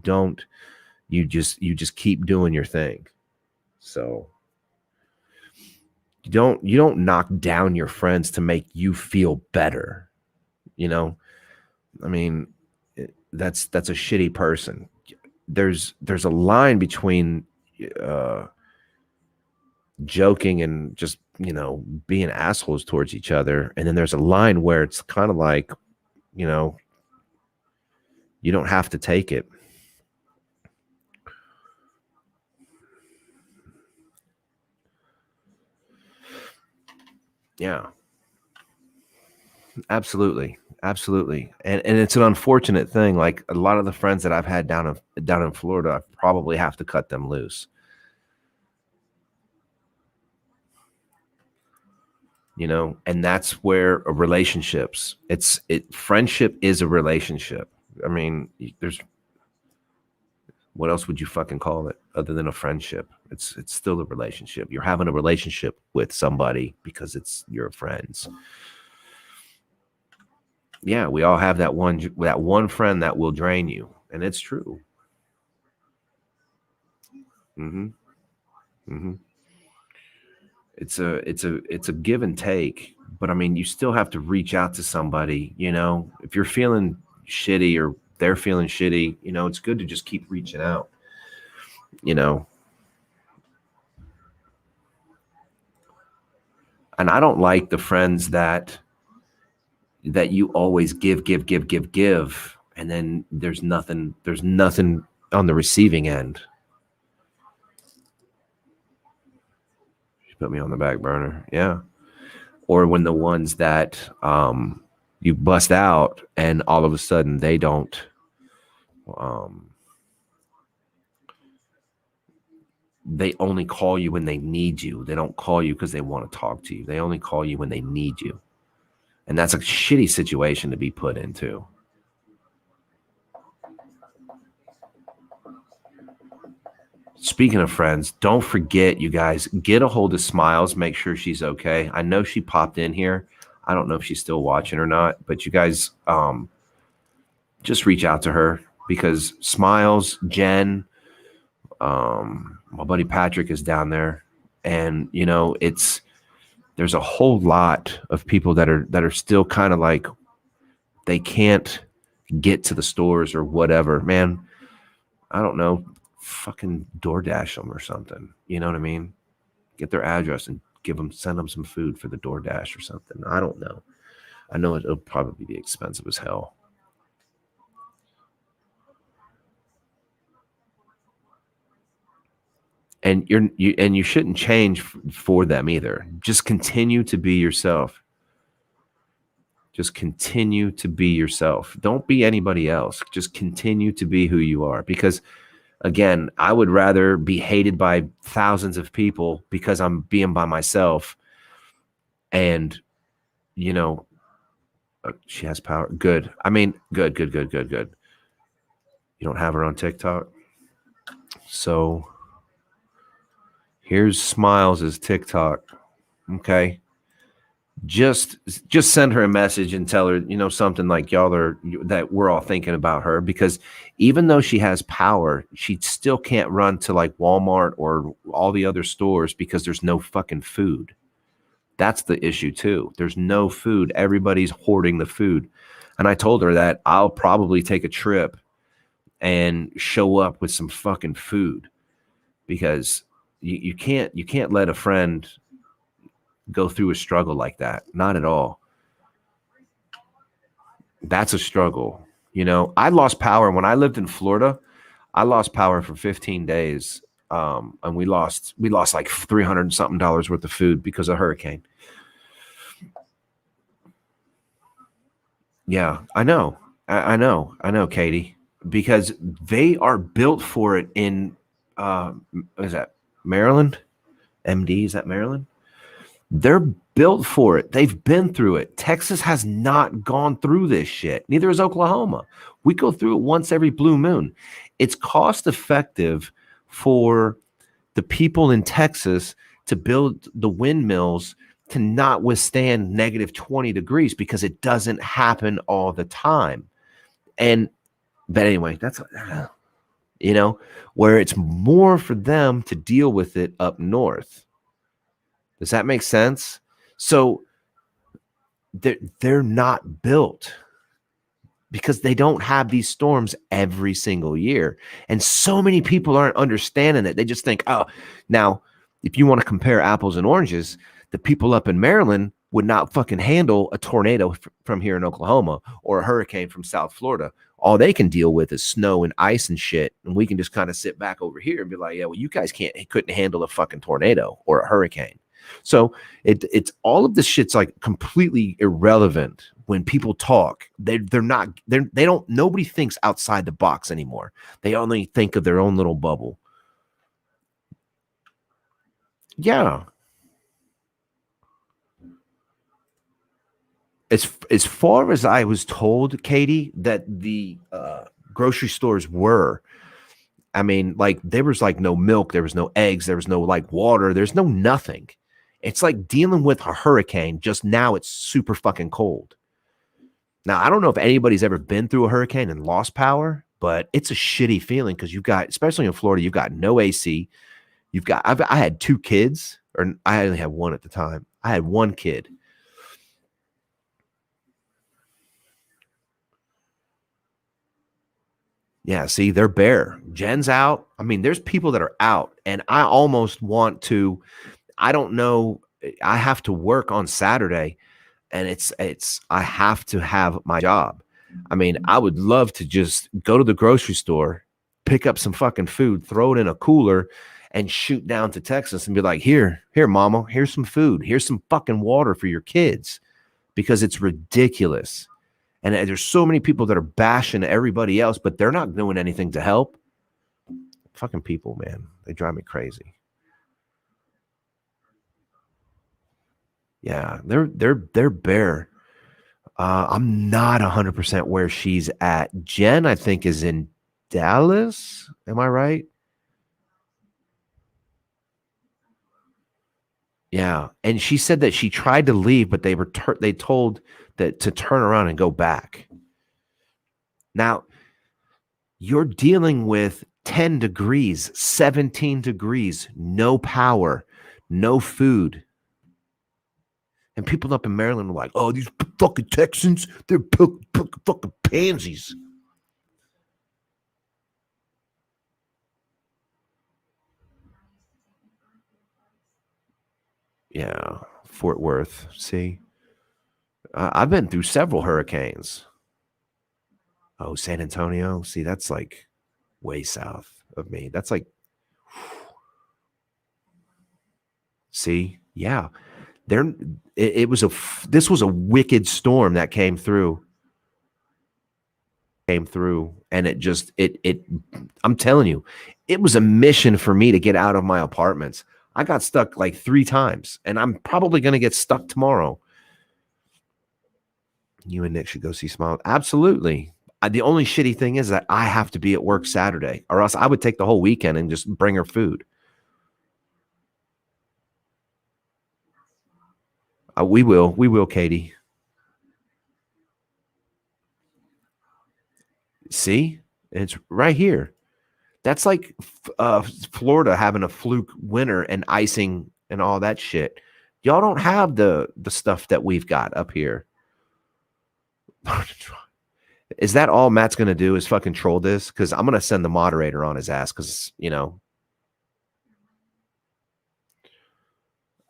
just keep doing your thing. So you don't knock down your friends to make you feel better. You know, I mean, that's a shitty person. There's a line between joking and just, being assholes towards each other. And then there's a line where it's kind of like, you don't have to take it. Yeah. Absolutely. Absolutely. And it's an unfortunate thing. Like a lot of the friends that I've had down in Florida, I probably have to cut them loose. And that's where relationships, friendship is a relationship. I mean, what else would you fucking call it other than a friendship? It's still a relationship. You're having a relationship with somebody because it's your friends. Yeah, we all have that one friend that will drain you, and it's true. Mm-hmm. Mm-hmm. It's a give and take, but I mean, you still have to reach out to somebody. If you're feeling shitty or they're feeling shitty, it's good to just keep reaching out. And I don't like the friends that you always give, and then there's nothing on the receiving end. She put me on the back burner. Yeah. Or when the ones that you bust out and all of a sudden they don't they only call you when they need you. They don't call you because they want to talk to you. They only call you when they need you. And that's a shitty situation to be put into. Speaking of friends, don't forget, you guys, get a hold of Smiles. Make sure she's okay. I know she popped in here. I don't know if she's still watching or not, but you guys just reach out to her, because Smiles, Jen, my buddy Patrick is down there. And, there's a whole lot of people that are still kind of like, they can't get to the stores or whatever. Man, I don't know. Fucking DoorDash them or something. You know what I mean? Get their address and send them some food for the DoorDash or something. I don't know. I know it'll probably be expensive as hell. And you shouldn't change for them either. Just continue to be yourself. Just continue to be yourself. Don't be anybody else. Just continue to be who you are. Because again, I would rather be hated by thousands of people because I'm being by myself. And, she has power. Good. I mean, good. You don't have her on TikTok? So here's Smiles' TikTok. Okay. Just send her a message and tell her, something like that we're all thinking about her, because even though she has power, she still can't run to like Walmart or all the other stores because there's no fucking food. That's the issue too. There's no food. Everybody's hoarding the food. And I told her that I'll probably take a trip and show up with some fucking food, because you can't let a friend go through a struggle like that. Not at all. That's a struggle. You know, I lost power when I lived in Florida. I lost power for 15 days. And we lost like $300 and something worth of food because of hurricane. Yeah, I know. I know, Katie, because they are built for it in, is that Maryland? MD, is that Maryland? They're built for it. They've been through it. Texas has not gone through this shit. Neither is Oklahoma. We go through it once every blue moon. It's cost effective for the people in Texas to build the windmills to not withstand negative 20 degrees because it doesn't happen all the time. But anyway, that's, you know, where it's more for them to deal with it up north. Does that make sense? So they're not built because they don't have these storms every single year. And so many people aren't understanding it. They just think, oh, now, if you want to compare apples and oranges, the people up in Maryland would not fucking handle a tornado from here in Oklahoma or a hurricane from South Florida. All they can deal with is snow and ice and shit. And we can just kind of sit back over here and be like, yeah, well, you guys couldn't handle a fucking tornado or a hurricane. So it's all of this shit's like completely irrelevant when people talk. They don't, nobody thinks outside the box anymore. They only think of their own little bubble. Yeah. As far as I was told, Katie, that the grocery stores were, I mean, like there was like no milk, there was no eggs, there was no like water, there's no nothing. It's like dealing with a hurricane, just now it's super fucking cold. Now, I don't know if anybody's ever been through a hurricane and lost power, but it's a shitty feeling because you've got, especially in Florida, you've got no AC. I had 2 kids, or I only had one at the time. I had 1 kid. Yeah, see, they're bare. Jen's out. I mean, there's people that are out, and I almost want to, I don't know, I have to work on Saturday, and I have to have my job. I mean, I would love to just go to the grocery store, pick up some fucking food, throw it in a cooler, and shoot down to Texas and be like, here, mama, here's some food. Here's some fucking water for your kids, because it's ridiculous. And there's so many people that are bashing everybody else, but they're not doing anything to help. Fucking people, man. They drive me crazy. Yeah, they're bare. I'm not 100% where she's at. Jen, I think, is in Dallas. Am I right? Yeah, and she said that she tried to leave, but they told that to turn around and go back. Now, you're dealing with 10 degrees, 17 degrees, no power, no food. And people up in Maryland are like, oh, these fucking Texans, they're fucking pansies. Yeah, Fort Worth. See, I've been through several hurricanes. Oh, San Antonio. See, that's like way south of me. That's like, see, yeah, this was a wicked storm that came through, and I'm telling you, it was a mission for me to get out of my apartments. I got stuck like 3 times, and I'm probably going to get stuck tomorrow. You and Nick should go see Smile. Absolutely. The only shitty thing is that I have to be at work Saturday, or else I would take the whole weekend and just bring her food. We will, Katie. See, it's right here. That's like Florida having a fluke winter and icing and all that shit. Y'all don't have the stuff that we've got up here. Is that all Matt's going to do is fucking troll this? Because I'm going to send the moderator on his ass because,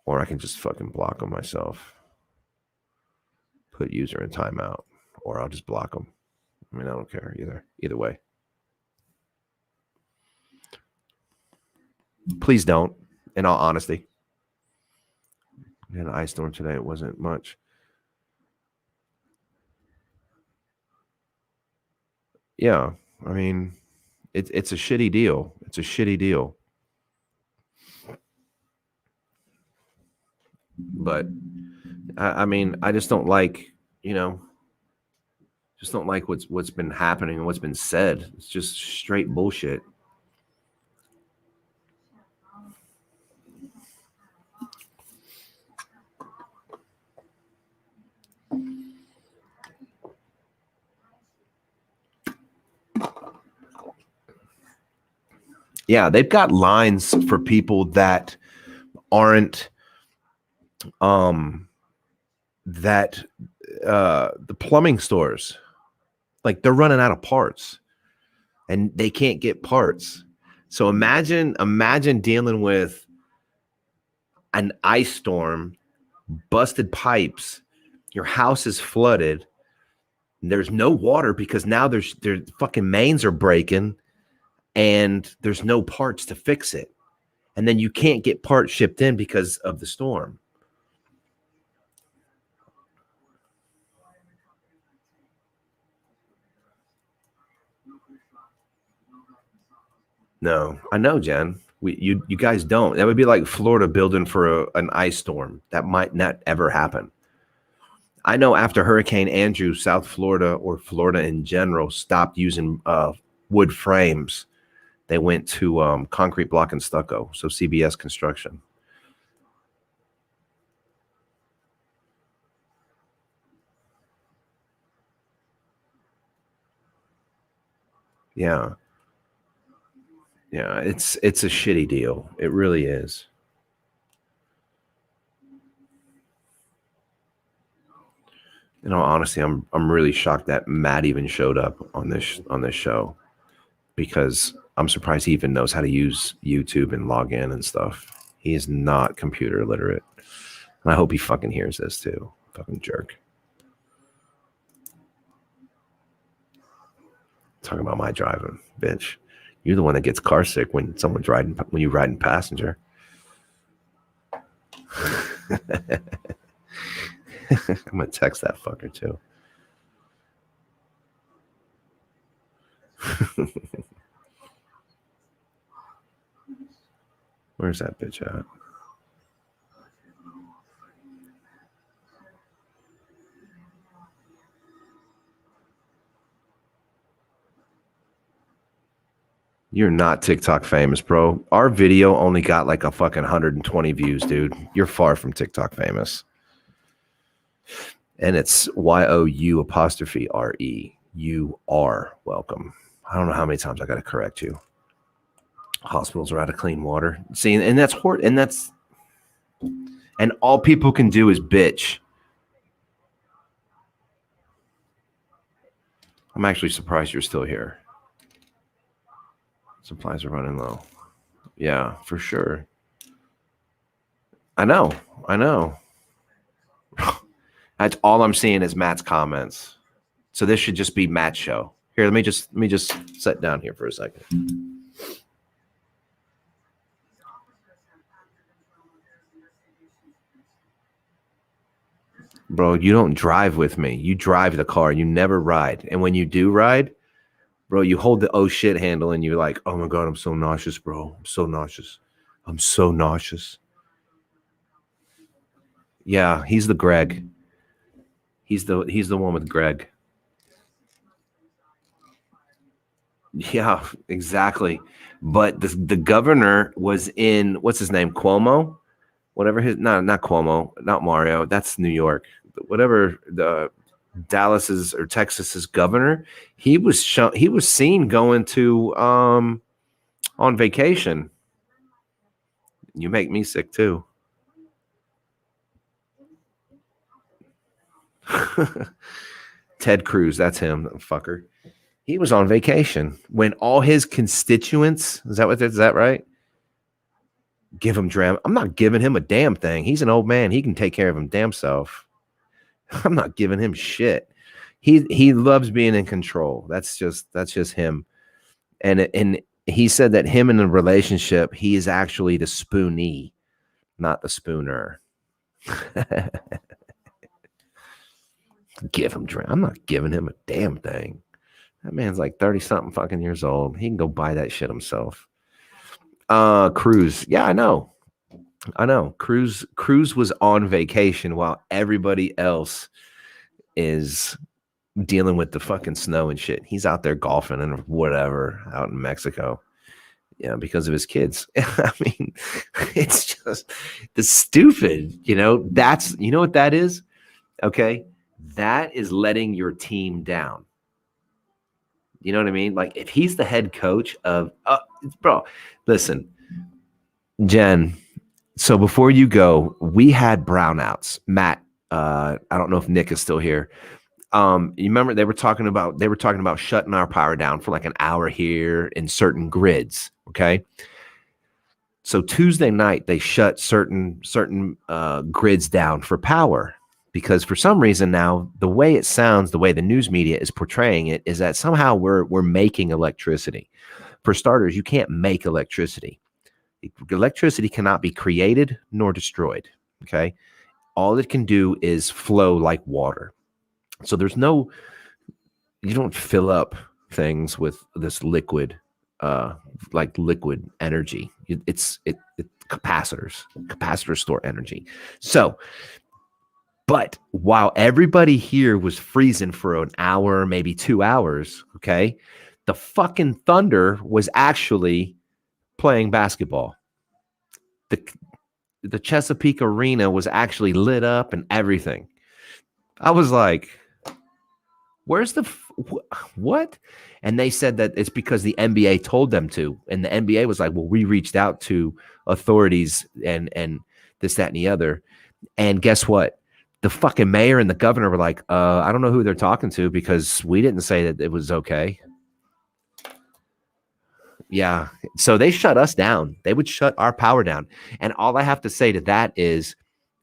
Or I can just fucking block them myself. Put user in timeout. Or I'll just block them. I mean, I don't care either way. Please don't, in all honesty. We had an ice storm today. It wasn't much. Yeah, I mean, it's a shitty deal. It's a shitty deal. But I mean, I just don't like, just don't like what's been happening and what's been said. It's just straight bullshit. Yeah, they've got lines for people that aren't the plumbing stores, like they're running out of parts and they can't get parts. So imagine dealing with an ice storm, busted pipes, your house is flooded, there's no water because now their fucking mains are breaking and there's no parts to fix it. And then you can't get parts shipped in because of the storm. No, I know, Jen. You guys don't. That would be like Florida building for an ice storm. That might not ever happen. I know after Hurricane Andrew, South Florida or Florida in general stopped using wood frames. They went to concrete block and stucco, so CBS construction. Yeah. Yeah, it's a shitty deal. It really is. In all honesty, I'm really shocked that Matt even showed up on this show, because I'm surprised he even knows how to use YouTube and log in and stuff. He is not computer literate. And I hope he fucking hears this too. Fucking jerk. Talking about my driving, bitch. You're the one that gets car sick when someone's riding, when you're riding passenger. I'm gonna text that fucker too. Where's that bitch at? You're not TikTok famous, bro. Our video only got like a fucking 120 views, dude. You're far from TikTok famous. And it's YOU''RE. You are welcome. I don't know how many times I got to correct you. Hospitals are out of clean water. See, and that's and all people can do is bitch. I'm actually surprised you're still here. Supplies are running low. Yeah, for sure. I know. That's all I'm seeing is Matt's comments. So this should just be Matt's show. Here, let me just sit down here for a second. Bro, you don't drive with me. You drive the car. You never ride. And when you do ride, bro, you hold the oh shit handle and you're like, oh my God, I'm so nauseous, bro. I'm so nauseous. I'm so nauseous. Yeah, he's the Greg. He's the one with Greg. Yeah, exactly. But the governor was in, what's his name? Cuomo? Whatever his, not Cuomo, not Mario. That's New York. Whatever the Dallas's or Texas's governor, he was seen going to on vacation. You make me sick too. Ted Cruz, that's him, fucker. He was on vacation when all his constituents, is that right? Give him dram. I'm not giving him a damn thing. He's an old man. He can take care of him damn self. I'm not giving him shit. He loves being in control. That's just him. And he said that him in a relationship, he is actually the spoonee, not the spooner. Give him dram. I'm not giving him a damn thing. That man's like 30 something fucking years old. He can go buy that shit himself. Cruz. Yeah, I know. Cruz was on vacation while everybody else is dealing with the fucking snow and shit. He's out there golfing and whatever out in Mexico. Yeah, because of his kids. I mean, it's just the stupid, that's, you know what that is? Okay. That is letting your team down. You know what I mean? Like if he's the head coach of, bro, listen, Jen. So before you go, we had brownouts. Matt, I don't know if Nick is still here. You remember they were talking about shutting our power down for like an hour here in certain grids. Okay. So Tuesday night they shut certain grids down for power because for some reason now the way it sounds, the way the news media is portraying it is that somehow we're making electricity. For starters, you can't make electricity. Electricity cannot be created nor destroyed. Okay. All it can do is flow like water. So you don't fill up things with this liquid, like liquid energy. It's capacitors store energy. So, but while everybody here was freezing for an hour, maybe 2 hours, okay, the fucking Thunder was actually playing basketball. The Chesapeake Arena was actually lit up and everything. I was like, where's the what? And they said that it's because the NBA told them to. And the NBA was like, well, we reached out to authorities and this, that, and the other. And guess what? The fucking mayor and the governor were like, I don't know who they're talking to because we didn't say that it was okay. Yeah. So they shut us down. They would shut our power down. And all I have to say to that is,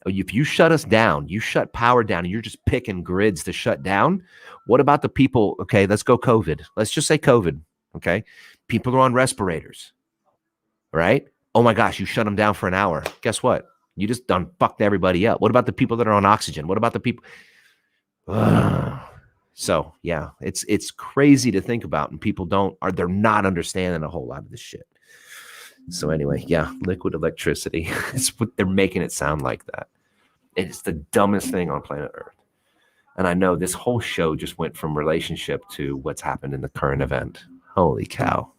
if you shut us down, you shut power down, and you're just picking grids to shut down. What about the people? Okay, let's go COVID. Let's just say COVID. Okay. People are on respirators. Right? Oh my gosh, you shut them down for an hour. Guess what? You just done fucked everybody up. What about the people that are on oxygen? What about the people? So yeah, it's crazy to think about, and people they're not understanding a whole lot of this shit. So anyway, yeah, liquid electricity. It's what they're making it sound like that. It's the dumbest thing on planet Earth. And I know this whole show just went from relationship to what's happened in the current event. Holy cow.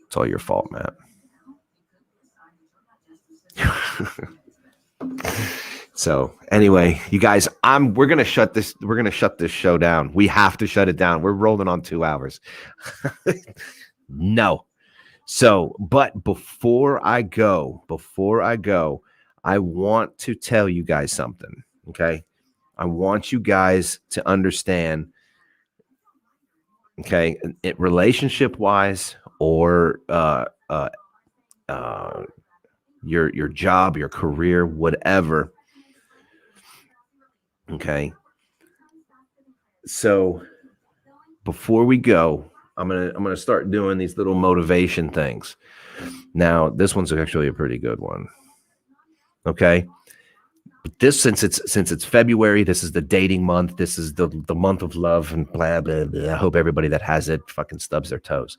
It's all your fault, Matt. So anyway, you guys, we're gonna shut this show down. We have to shut it down. We're rolling on 2 hours. No. So, but before I go, I want to tell you guys something. Okay. I want you guys to understand. Okay. Relationship wise or, your job, your career, whatever. Okay. So before we go, I'm gonna start doing these little motivation things. Now, this one's actually a pretty good one. Okay. But this, since it's February, this is the dating month. This is the month of love and blah, blah, blah. I hope everybody that has it fucking stubs their toes.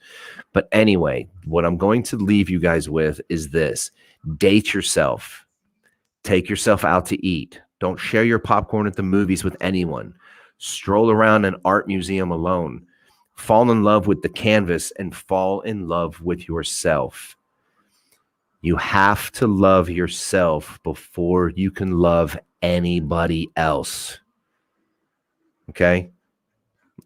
But anyway, what I'm going to leave you guys with is this: date yourself. Take yourself out to eat. Don't share your popcorn at the movies with anyone. Stroll around an art museum alone. Fall in love with the canvas and fall in love with yourself. You have to love yourself before you can love anybody else. Okay?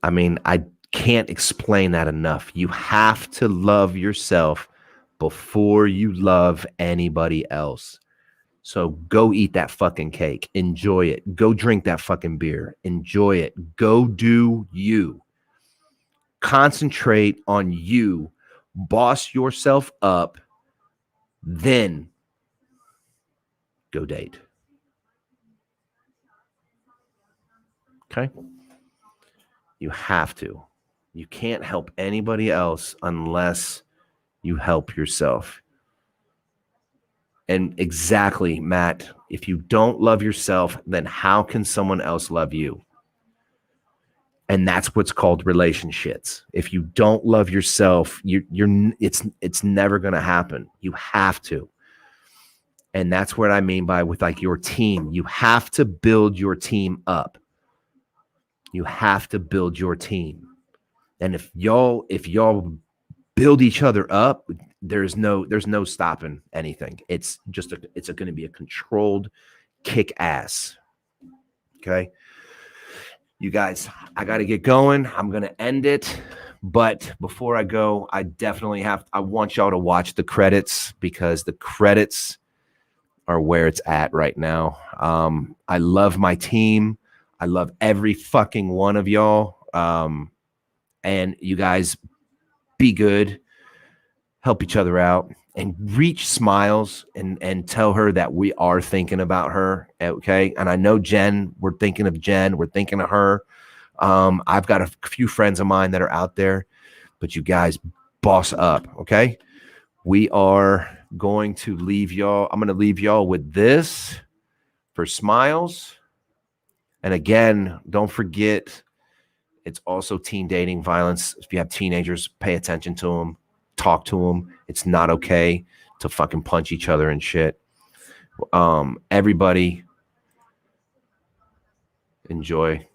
I mean, I can't explain that enough. You have to love yourself before you love anybody else. So go eat that fucking cake. Enjoy it. Go drink that fucking beer. Enjoy it. Go do you. Concentrate on you. Boss yourself up. then go date. Okay? You have to. You can't help anybody else unless you help yourself. And exactly, Matt, if you don't love yourself, then how can someone else love you? And that's what's called relationships. If you don't love yourself, it's never going to happen. You have to. And that's what I mean by with like your team. You have to build your team up. You have to build your team. And if y'all build each other up, there's no stopping anything. It's going to be a controlled kick ass. Okay. You guys, I got to get going. I'm going to end it. But before I go, I want y'all to watch the credits, because the credits are where it's at right now. I love my team. I love every fucking one of y'all. And you guys be good, help each other out, and reach Smiles and tell her that we are thinking about her. Okay. And I know Jen, we're thinking of Jen. We're thinking of her. I've got a few friends of mine that are out there, but you guys boss up. Okay. We are going to leave y'all. I'm going to leave y'all with this for Smiles. And again, don't forget, it's also teen dating violence. If you have teenagers, pay attention to them, talk to them. It's not okay to fucking punch each other and shit. Everybody enjoy.